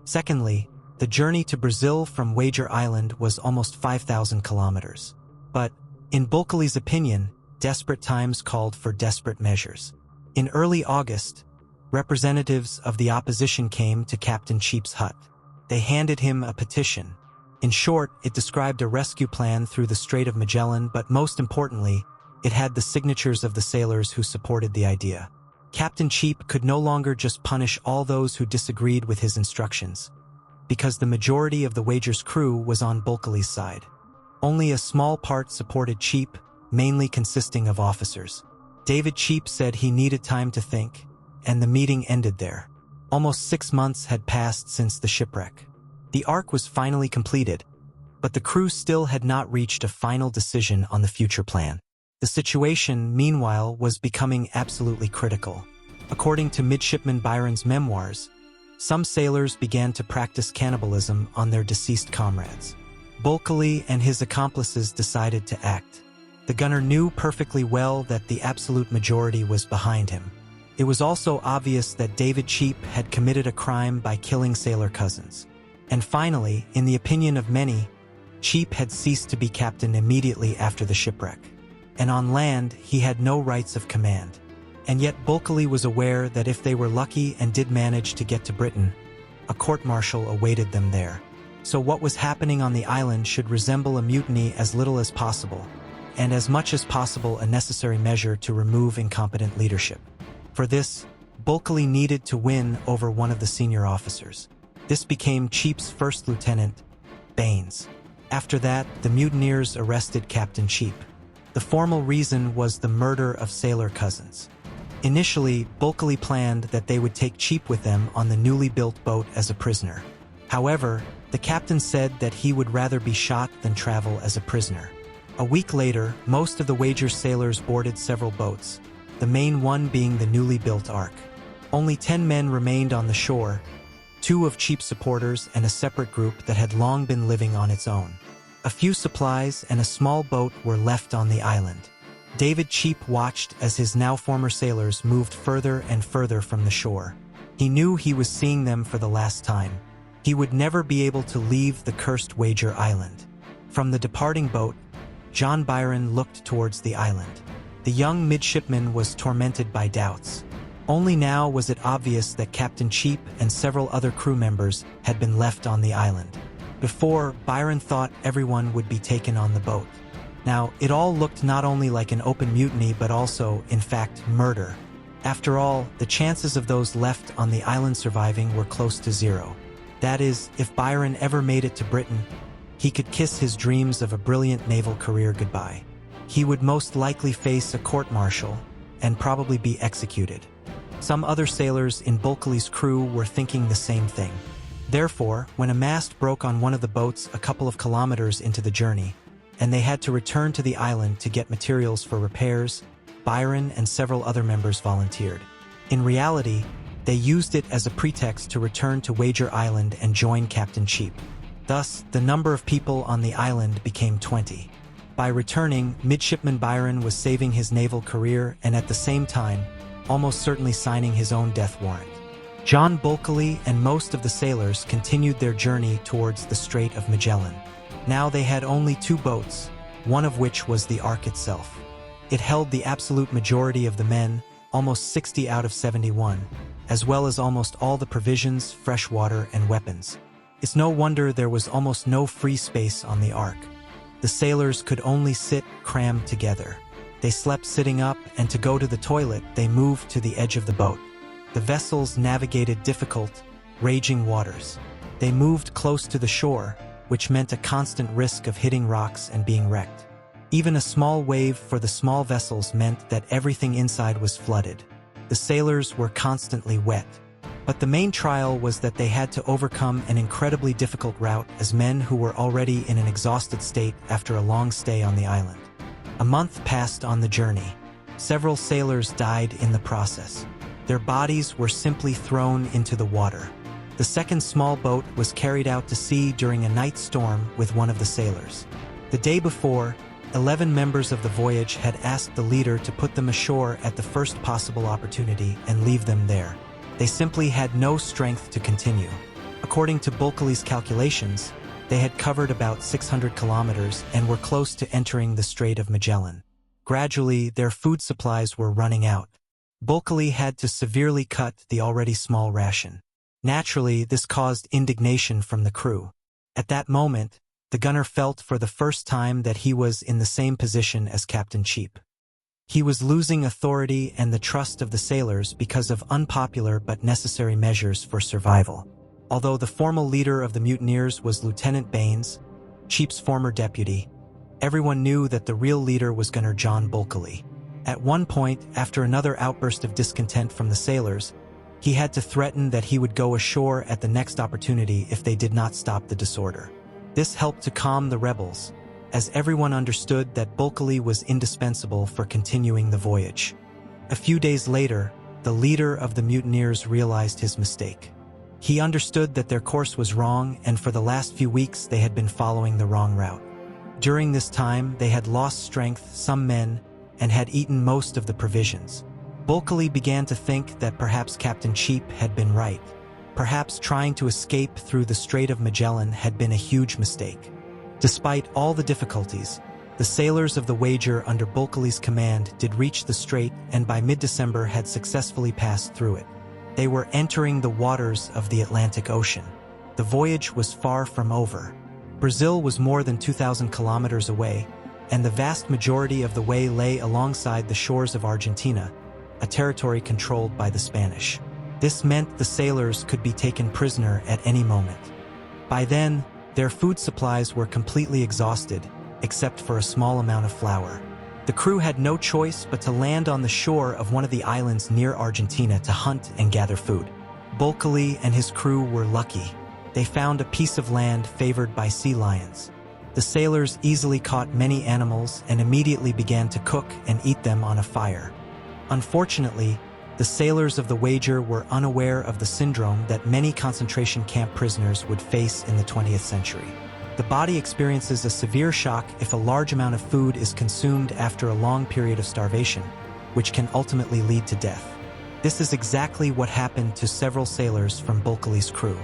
Secondly, the journey to Brazil from Wager Island was almost 5,000 kilometers. But, in Bulkeley's opinion, desperate times called for desperate measures. In early August, representatives of the opposition came to Captain Cheap's hut. They handed him a petition. In short, it described a rescue plan through the Strait of Magellan, but most importantly, it had the signatures of the sailors who supported the idea. Captain Cheap could no longer just punish all those who disagreed with his instructions, because the majority of the Wager's crew was on Bulkeley's side. Only a small part supported Cheap, mainly consisting of officers. David Cheap said he needed time to think, and the meeting ended there. Almost 6 months had passed since the shipwreck. The ark was finally completed, but the crew still had not reached a final decision on the future plan. The situation, meanwhile, was becoming absolutely critical. According to Midshipman Byron's memoirs, some sailors began to practice cannibalism on their deceased comrades. Bulkeley and his accomplices decided to act. The gunner knew perfectly well that the absolute majority was behind him. It was also obvious that David Cheap had committed a crime by killing sailor cousins. And finally, in the opinion of many, Cheap had ceased to be captain immediately after the shipwreck. And on land, he had no rights of command. And yet Bulkeley was aware that if they were lucky and did manage to get to Britain, a court-martial awaited them there. So what was happening on the island should resemble a mutiny as little as possible, and as much as possible a necessary measure to remove incompetent leadership. For this, Bulkeley needed to win over one of the senior officers. This became Cheap's first lieutenant, Baines. After that, the mutineers arrested Captain Cheap. The formal reason was the murder of sailor cousins. Initially, Bulkeley planned that they would take Cheap with them on the newly built boat as a prisoner. However, the captain said that he would rather be shot than travel as a prisoner. A week later, most of the Wager sailors boarded several boats, the main one being the newly built Ark. Only 10 men remained on the shore, 2 of Cheap's supporters and a separate group that had long been living on its own. A few supplies and a small boat were left on the island. David Cheap watched as his now former sailors moved further and further from the shore. He knew he was seeing them for the last time. He would never be able to leave the cursed Wager Island. From the departing boat, John Byron looked towards the island. The young midshipman was tormented by doubts. Only now was it obvious that Captain Cheap and several other crew members had been left on the island. Before, Byron thought everyone would be taken on the boat. Now, it all looked not only like an open mutiny but also, in fact, murder. After all, the chances of those left on the island surviving were close to zero. That is, if Byron ever made it to Britain, he could kiss his dreams of a brilliant naval career goodbye. He would most likely face a court-martial and probably be executed. Some other sailors in Bulkeley's crew were thinking the same thing. Therefore, when a mast broke on one of the boats a couple of kilometers into the journey, and they had to return to the island to get materials for repairs, Byron and several other members volunteered. In reality, they used it as a pretext to return to Wager Island and join Captain Cheap. Thus, the number of people on the island became 20. By returning, Midshipman Byron was saving his naval career and at the same time, almost certainly signing his own death warrant. John Bulkeley and most of the sailors continued their journey towards the Strait of Magellan. Now they had only 2 boats, one of which was the Ark itself. It held the absolute majority of the men, almost 60 out of 71, as well as almost all the provisions, fresh water, and weapons. It's no wonder there was almost no free space on the Ark. The sailors could only sit crammed together. They slept sitting up, and to go to the toilet, they moved to the edge of the boat. The vessels navigated difficult, raging waters. They moved close to the shore, which meant a constant risk of hitting rocks and being wrecked. Even a small wave for the small vessels meant that everything inside was flooded. The sailors were constantly wet. But the main trial was that they had to overcome an incredibly difficult route as men who were already in an exhausted state after a long stay on the island. A month passed on the journey. Several sailors died in the process. Their bodies were simply thrown into the water. The second small boat was carried out to sea during a night storm with one of the sailors. The day before, 11 members of the voyage had asked the leader to put them ashore at the first possible opportunity and leave them there. They simply had no strength to continue. According to Bulkeley's calculations, they had covered about 600 kilometers and were close to entering the Strait of Magellan. Gradually, their food supplies were running out. Bulkeley had to severely cut the already small ration. Naturally, this caused indignation from the crew. At that moment, the gunner felt for the first time that he was in the same position as Captain Cheap. He was losing authority and the trust of the sailors because of unpopular but necessary measures for survival. Although the formal leader of the mutineers was Lieutenant Baines, Cheap's former deputy, everyone knew that the real leader was gunner John Bulkeley. At one point, after another outburst of discontent from the sailors, he had to threaten that he would go ashore at the next opportunity if they did not stop the disorder. This helped to calm the rebels, as everyone understood that Bulkeley was indispensable for continuing the voyage. A few days later, the leader of the mutineers realized his mistake. He understood that their course was wrong, and for the last few weeks they had been following the wrong route. During this time, they had lost strength, some men, and had eaten most of the provisions. Bulkeley began to think that perhaps Captain Cheap had been right. Perhaps trying to escape through the Strait of Magellan had been a huge mistake. Despite all the difficulties, the sailors of the Wager under Bulkeley's command did reach the strait and by mid-December had successfully passed through it. They were entering the waters of the Atlantic Ocean. The voyage was far from over. Brazil was more than 2,000 kilometers away, and the vast majority of the way lay alongside the shores of Argentina, a territory controlled by the Spanish. This meant the sailors could be taken prisoner at any moment. By then, their food supplies were completely exhausted, except for a small amount of flour. The crew had no choice but to land on the shore of one of the islands near Argentina to hunt and gather food. Bulkeley and his crew were lucky. They found a piece of land favored by sea lions. The sailors easily caught many animals and immediately began to cook and eat them on a fire. Unfortunately, the sailors of the Wager were unaware of the syndrome that many concentration camp prisoners would face in the 20th century. The body experiences a severe shock if a large amount of food is consumed after a long period of starvation, which can ultimately lead to death. This is exactly what happened to several sailors from Bulkeley's crew.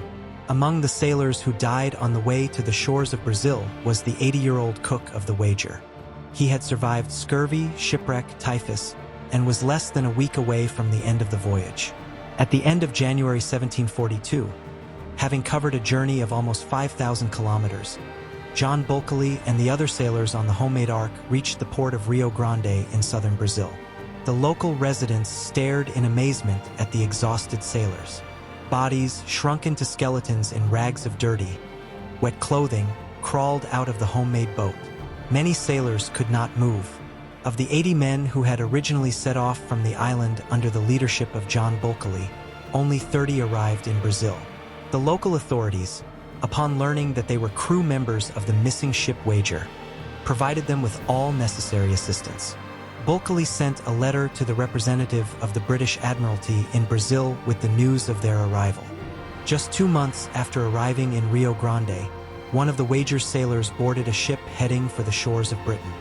Among the sailors who died on the way to the shores of Brazil was the 80-year-old cook of the Wager. He had survived scurvy, shipwreck, typhus, and was less than a week away from the end of the voyage. At the end of January 1742, having covered a journey of almost 5,000 kilometers, John Bulkeley and the other sailors on the homemade ark reached the port of Rio Grande in southern Brazil. The local residents stared in amazement at the exhausted sailors. Bodies, shrunken to skeletons in rags of dirty, wet clothing, crawled out of the homemade boat. Many sailors could not move. Of the 80 men who had originally set off from the island under the leadership of John Bulkeley, only 30 arrived in Brazil. The local authorities, upon learning that they were crew members of the missing ship Wager, provided them with all necessary assistance. Bulkeley sent a letter to the representative of the British Admiralty in Brazil with the news of their arrival. Just 2 months after arriving in Rio Grande, one of the Wager's sailors boarded a ship heading for the shores of Britain.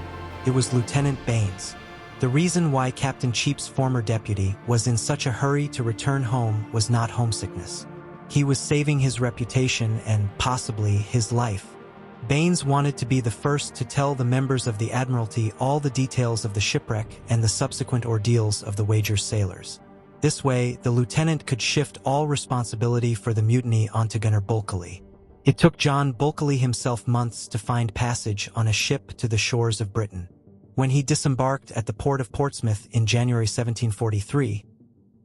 It was Lieutenant Baines. The reason why Captain Cheap's former deputy was in such a hurry to return home was not homesickness. He was saving his reputation and, possibly, his life. Baines wanted to be the first to tell the members of the Admiralty all the details of the shipwreck and the subsequent ordeals of the Wager's sailors. This way, the lieutenant could shift all responsibility for the mutiny onto Gunner Bulkeley. It took John Bulkeley himself months to find passage on a ship to the shores of Britain. When he disembarked at the port of Portsmouth in January 1743,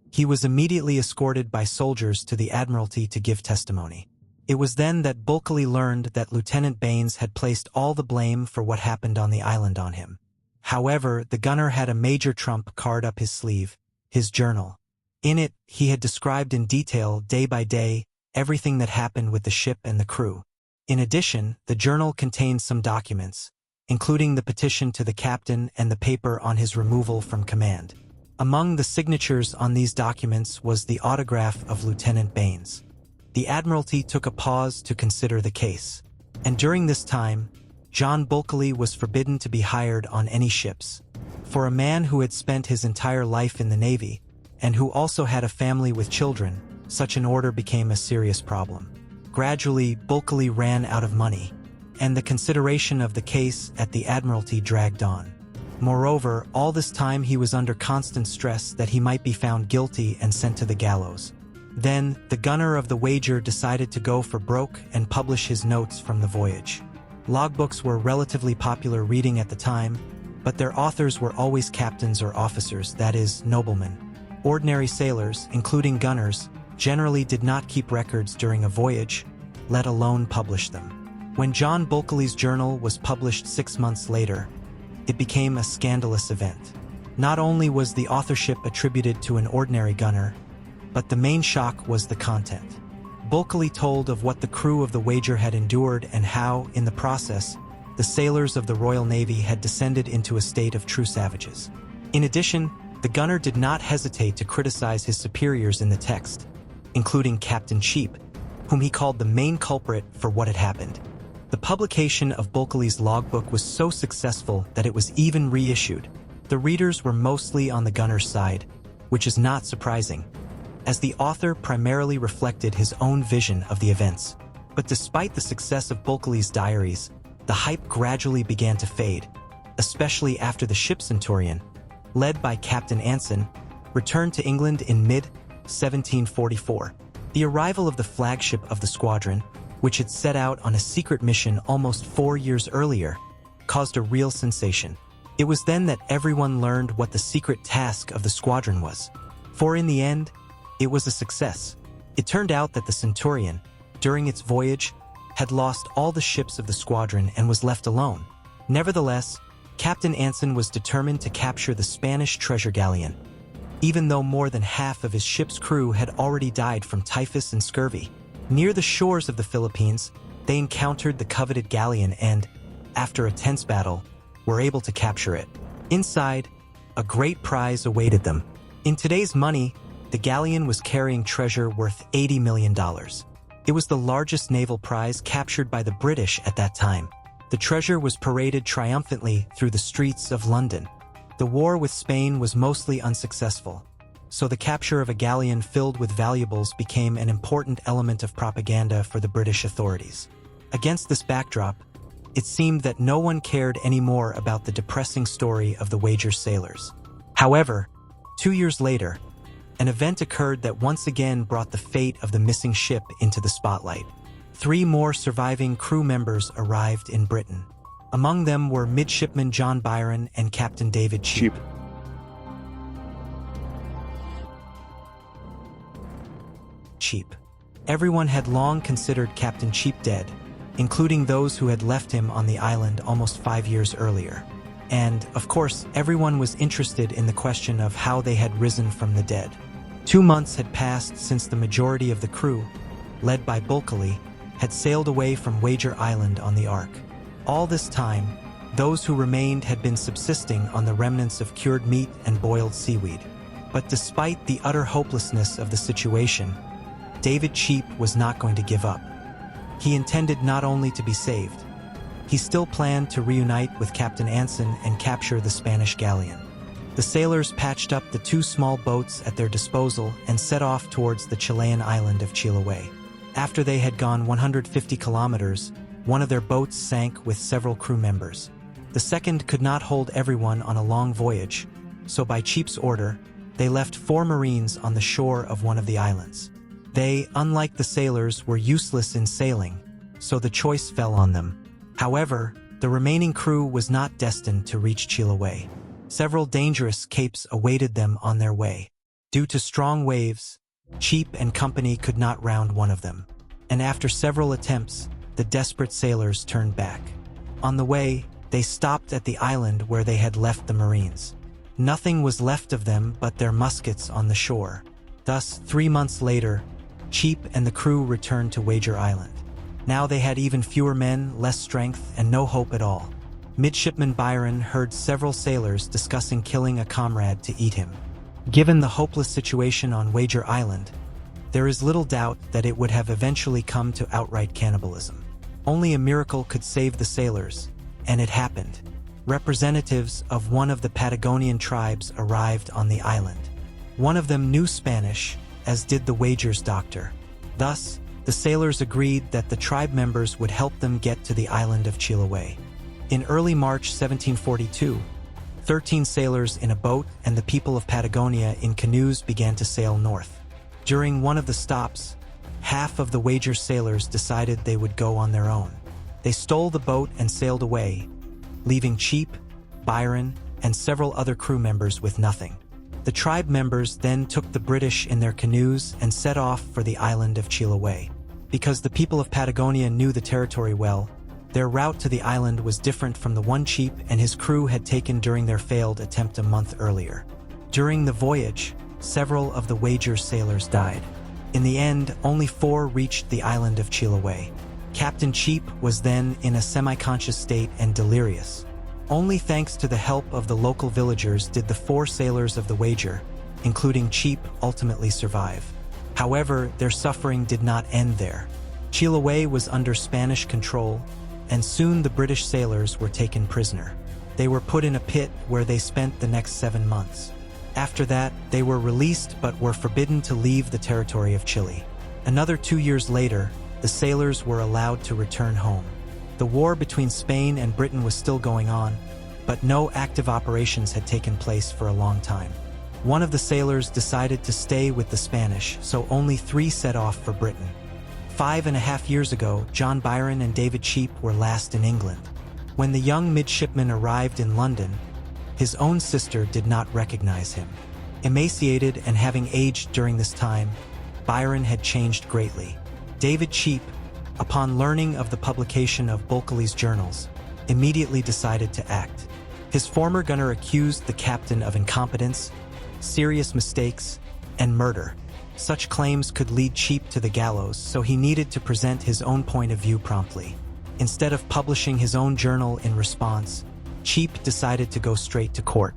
he was immediately escorted by soldiers to the Admiralty to give testimony. It was then that Bulkeley learned that Lieutenant Baines had placed all the blame for what happened on the island on him. However, the gunner had a major trump card up his sleeve, his journal. In it, he had described in detail, day by day, everything that happened with the ship and the crew. In addition, the journal contained some documents, including the petition to the captain and the paper on his removal from command. Among the signatures on these documents was the autograph of Lieutenant Baines. The Admiralty took a pause to consider the case, and during this time, John Bulkeley was forbidden to be hired on any ships. For a man who had spent his entire life in the Navy, and who also had a family with children, such an order became a serious problem. Gradually, Bulkeley ran out of money, and the consideration of the case at the Admiralty dragged on. Moreover, all this time he was under constant stress that he might be found guilty and sent to the gallows. Then, the gunner of the Wager decided to go for broke and publish his notes from the voyage. Logbooks were relatively popular reading at the time, but their authors were always captains or officers, that is, noblemen. Ordinary sailors, including gunners, generally did not keep records during a voyage, let alone publish them. When John Bulkeley's journal was published 6 months later, it became a scandalous event. Not only was the authorship attributed to an ordinary gunner, but the main shock was the content. Bulkeley told of what the crew of the Wager had endured and how, in the process, the sailors of the Royal Navy had descended into a state of true savages. In addition, the gunner did not hesitate to criticize his superiors in the text, including Captain Cheap, whom he called the main culprit for what had happened. The publication of Bulkeley's logbook was so successful that it was even reissued. The readers were mostly on the gunner's side, which is not surprising, as the author primarily reflected his own vision of the events. But despite the success of Bulkeley's diaries, the hype gradually began to fade, especially after the ship Centurion, led by Captain Anson, returned to England in mid-1744. The arrival of the flagship of the squadron, which had set out on a secret mission almost 4 years earlier, caused a real sensation. It was then that everyone learned what the secret task of the squadron was. For in the end, it was a success. It turned out that the Centurion, during its voyage, had lost all the ships of the squadron and was left alone. Nevertheless, Captain Anson was determined to capture the Spanish treasure galleon, even though more than half of his ship's crew had already died from typhus and scurvy. Near the shores of the Philippines, they encountered the coveted galleon and, after a tense battle, were able to capture it. Inside, a great prize awaited them. In today's money, the galleon was carrying treasure worth $80 million. It was the largest naval prize captured by the British at that time. The treasure was paraded triumphantly through the streets of London. The war with Spain was mostly unsuccessful, so the capture of a galleon filled with valuables became an important element of propaganda for the British authorities. Against this backdrop, it seemed that no one cared anymore about the depressing story of the Wager sailors. However, 2 years later, an event occurred that once again brought the fate of the missing ship into the spotlight. 3 more surviving crew members arrived in Britain. Among them were Midshipman John Byron and Captain David Cheap. Everyone had long considered Captain Cheap dead, including those who had left him on the island almost 5 years earlier. And, of course, everyone was interested in the question of how they had risen from the dead. 2 months had passed since the majority of the crew, led by Bulkeley, had sailed away from Wager Island on the Ark. All this time, those who remained had been subsisting on the remnants of cured meat and boiled seaweed. But despite the utter hopelessness of the situation, David Cheap was not going to give up. He intended not only to be saved, he still planned to reunite with Captain Anson and capture the Spanish galleon. The sailors patched up the 2 small boats at their disposal and set off towards the Chilean island of Chiloé. After they had gone 150 kilometers, one of their boats sank with several crew members. The second could not hold everyone on a long voyage, so by Cheap's order, they left 4 Marines on the shore of one of the islands. They, unlike the sailors, were useless in sailing, so the choice fell on them. However, the remaining crew was not destined to reach Chiloé. Several dangerous capes awaited them on their way. Due to strong waves, Cheap and company could not round one of them, and after several attempts, the desperate sailors turned back. On the way, they stopped at the island where they had left the Marines. Nothing was left of them but their muskets on the shore. Thus, 3 months later, Cheap and the crew returned to Wager Island. Now they had even fewer men, less strength, and no hope at all. Midshipman Byron heard several sailors discussing killing a comrade to eat him. Given the hopeless situation on Wager Island, there is little doubt that it would have eventually come to outright cannibalism. Only a miracle could save the sailors, and it happened. Representatives of one of the Patagonian tribes arrived on the island. One of them knew Spanish, as did the Wager's doctor. Thus, the sailors agreed that the tribe members would help them get to the island of Chiloé. In early March 1742, 13 sailors in a boat and the people of Patagonia in canoes began to sail north. During one of the stops, half of the Wager sailors decided they would go on their own. They stole the boat and sailed away, leaving Cheap, Byron, and several other crew members with nothing. The tribe members then took the British in their canoes and set off for the island of Chiloé. Because the people of Patagonia knew the territory well, their route to the island was different from the one Cheap and his crew had taken during their failed attempt a month earlier. During the voyage, several of the Wager sailors died. In the end, only 4 reached the island of Chiloé. Captain Cheap was then in a semi-conscious state and delirious. Only thanks to the help of the local villagers did the 4 sailors of the Wager, including Cheap, ultimately survive. However, their suffering did not end there. Chiloé was under Spanish control, and soon the British sailors were taken prisoner. They were put in a pit where they spent the next 7 months. After that, they were released but were forbidden to leave the territory of Chile. Another 2 years later, the sailors were allowed to return home. The war between Spain and Britain was still going on, but no active operations had taken place for a long time. One of the sailors decided to stay with the Spanish, so only 3 set off for Britain. 5.5 years ago, John Byron and David Cheap were last in England. When the young midshipman arrived in London, his own sister did not recognize him. Emaciated and having aged during this time, Byron had changed greatly. David Cheap, upon learning of the publication of Bulkeley's journals, immediately decided to act. His former gunner accused the captain of incompetence, serious mistakes, and murder. Such claims could lead Cheap to the gallows, so he needed to present his own point of view promptly. Instead of publishing his own journal in response, Cheap decided to go straight to court.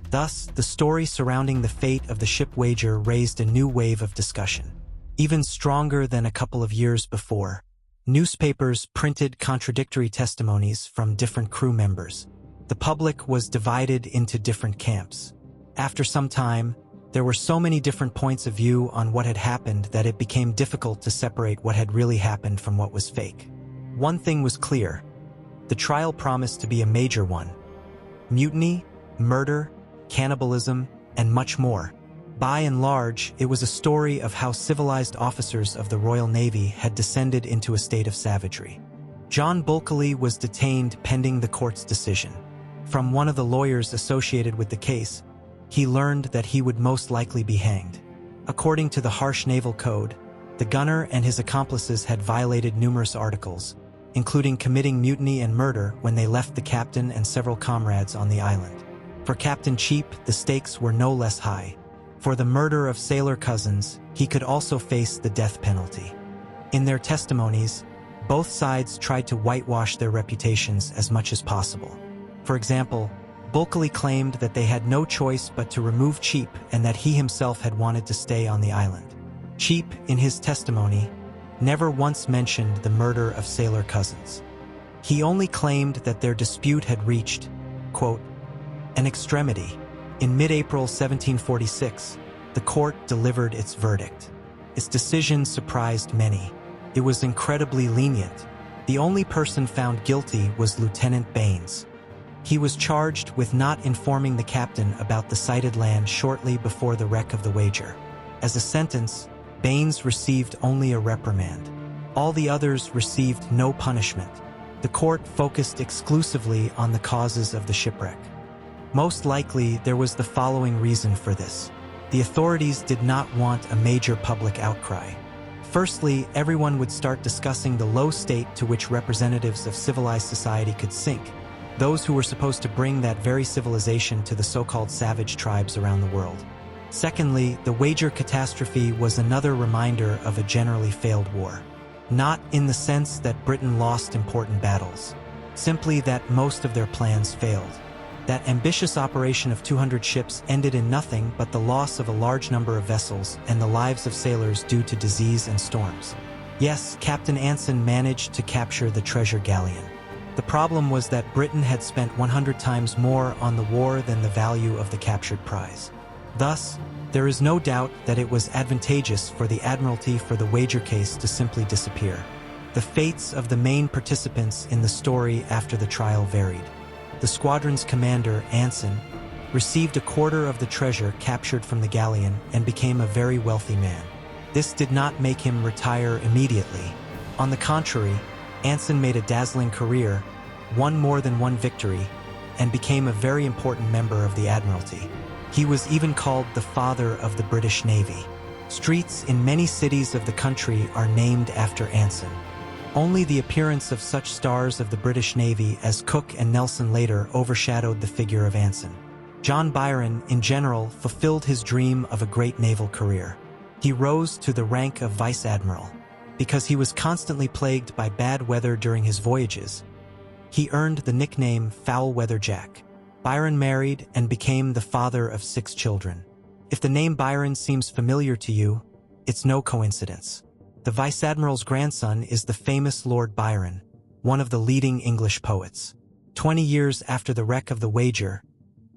Thus, the story surrounding the fate of the ship Wager raised a new wave of discussion. Even stronger than a couple of years before, newspapers printed contradictory testimonies from different crew members. The public was divided into different camps. After some time, there were so many different points of view on what had happened that it became difficult to separate what had really happened from what was fake. One thing was clear. The trial promised to be a major one. Mutiny, murder, cannibalism, and much more. By and large, it was a story of how civilized officers of the Royal Navy had descended into a state of savagery. John Bulkeley was detained pending the court's decision. From one of the lawyers associated with the case, he learned that he would most likely be hanged. According to the harsh naval code, the gunner and his accomplices had violated numerous articles, including committing mutiny and murder when they left the captain and several comrades on the island. For Captain Cheap, the stakes were no less high. For the murder of sailor cousins, he could also face the death penalty. In their testimonies, both sides tried to whitewash their reputations as much as possible. For example, Bulkeley claimed that they had no choice but to remove Cheap and that he himself had wanted to stay on the island. Cheap, in his testimony, never once mentioned the murder of sailor cousins. He only claimed that their dispute had reached, quote, an extremity. In mid-April 1746, the court delivered its verdict. Its decision surprised many. It was incredibly lenient. The only person found guilty was Lieutenant Baines. He was charged with not informing the captain about the sighted land shortly before the wreck of the Wager. As a sentence, Baines received only a reprimand. All the others received no punishment. The court focused exclusively on the causes of the shipwreck. Most likely, there was the following reason for this. The authorities did not want a major public outcry. Firstly, everyone would start discussing the low state to which representatives of civilized society could sink, those who were supposed to bring that very civilization to the so-called savage tribes around the world. Secondly, the Wager catastrophe was another reminder of a generally failed war. Not in the sense that Britain lost important battles, simply that most of their plans failed. That ambitious operation of 200 ships ended in nothing but the loss of a large number of vessels and the lives of sailors due to disease and storms. Yes, Captain Anson managed to capture the treasure galleon. The problem was that Britain had spent 100 times more on the war than the value of the captured prize. Thus, there is no doubt that it was advantageous for the Admiralty for the Wager case to simply disappear. The fates of the main participants in the story after the trial varied. The squadron's commander, Anson, received a quarter of the treasure captured from the galleon and became a very wealthy man. This did not make him retire immediately. On the contrary, Anson made a dazzling career, won more than one victory, and became a very important member of the Admiralty. He was even called the father of the British Navy. Streets in many cities of the country are named after Anson. Only the appearance of such stars of the British Navy as Cook and Nelson later overshadowed the figure of Anson. John Byron, in general, fulfilled his dream of a great naval career. He rose to the rank of vice admiral. Because he was constantly plagued by bad weather during his voyages, he earned the nickname Foul Weather Jack. Byron married and became the father of 6 children. If the name Byron seems familiar to you, it's no coincidence. The Vice Admiral's grandson is the famous Lord Byron, one of the leading English poets. 20 years after the wreck of the Wager,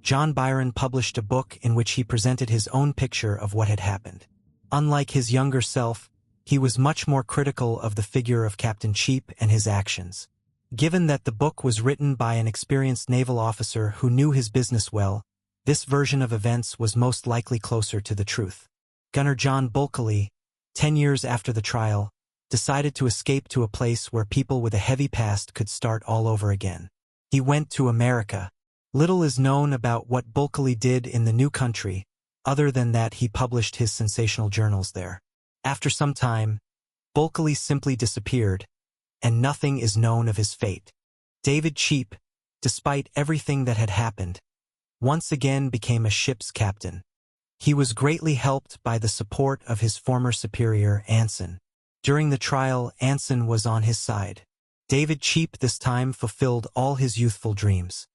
John Byron published a book in which he presented his own picture of what had happened. Unlike his younger self, he was much more critical of the figure of Captain Cheap and his actions. Given that the book was written by an experienced naval officer who knew his business well, this version of events was most likely closer to the truth. Gunner John Bulkeley, 10 years after the trial, decided to escape to a place where people with a heavy past could start all over again. He went to America. Little is known about what Bulkeley did in the new country, other than that he published his sensational journals there. After some time, Bulkeley simply disappeared, and nothing is known of his fate. David Cheap, despite everything that had happened, once again became a ship's captain. He was greatly helped by the support of his former superior, Anson. During the trial, Anson was on his side. David Cheap this time fulfilled all his youthful dreams.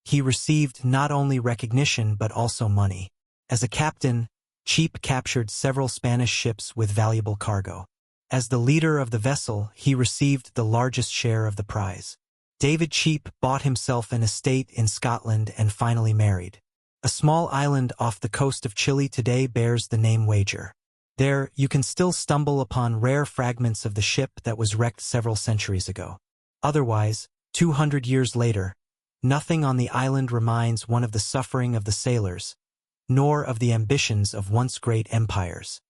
He received not only recognition but also money. As a captain, Cheap captured several Spanish ships with valuable cargo. As the leader of the vessel, he received the largest share of the prize. David Cheap bought himself an estate in Scotland and finally married. A small island off the coast of Chile today bears the name Wager. There, you can still stumble upon rare fragments of the ship that was wrecked several centuries ago. Otherwise, 200 years later, nothing on the island reminds one of the suffering of the sailors, nor of the ambitions of once great empires.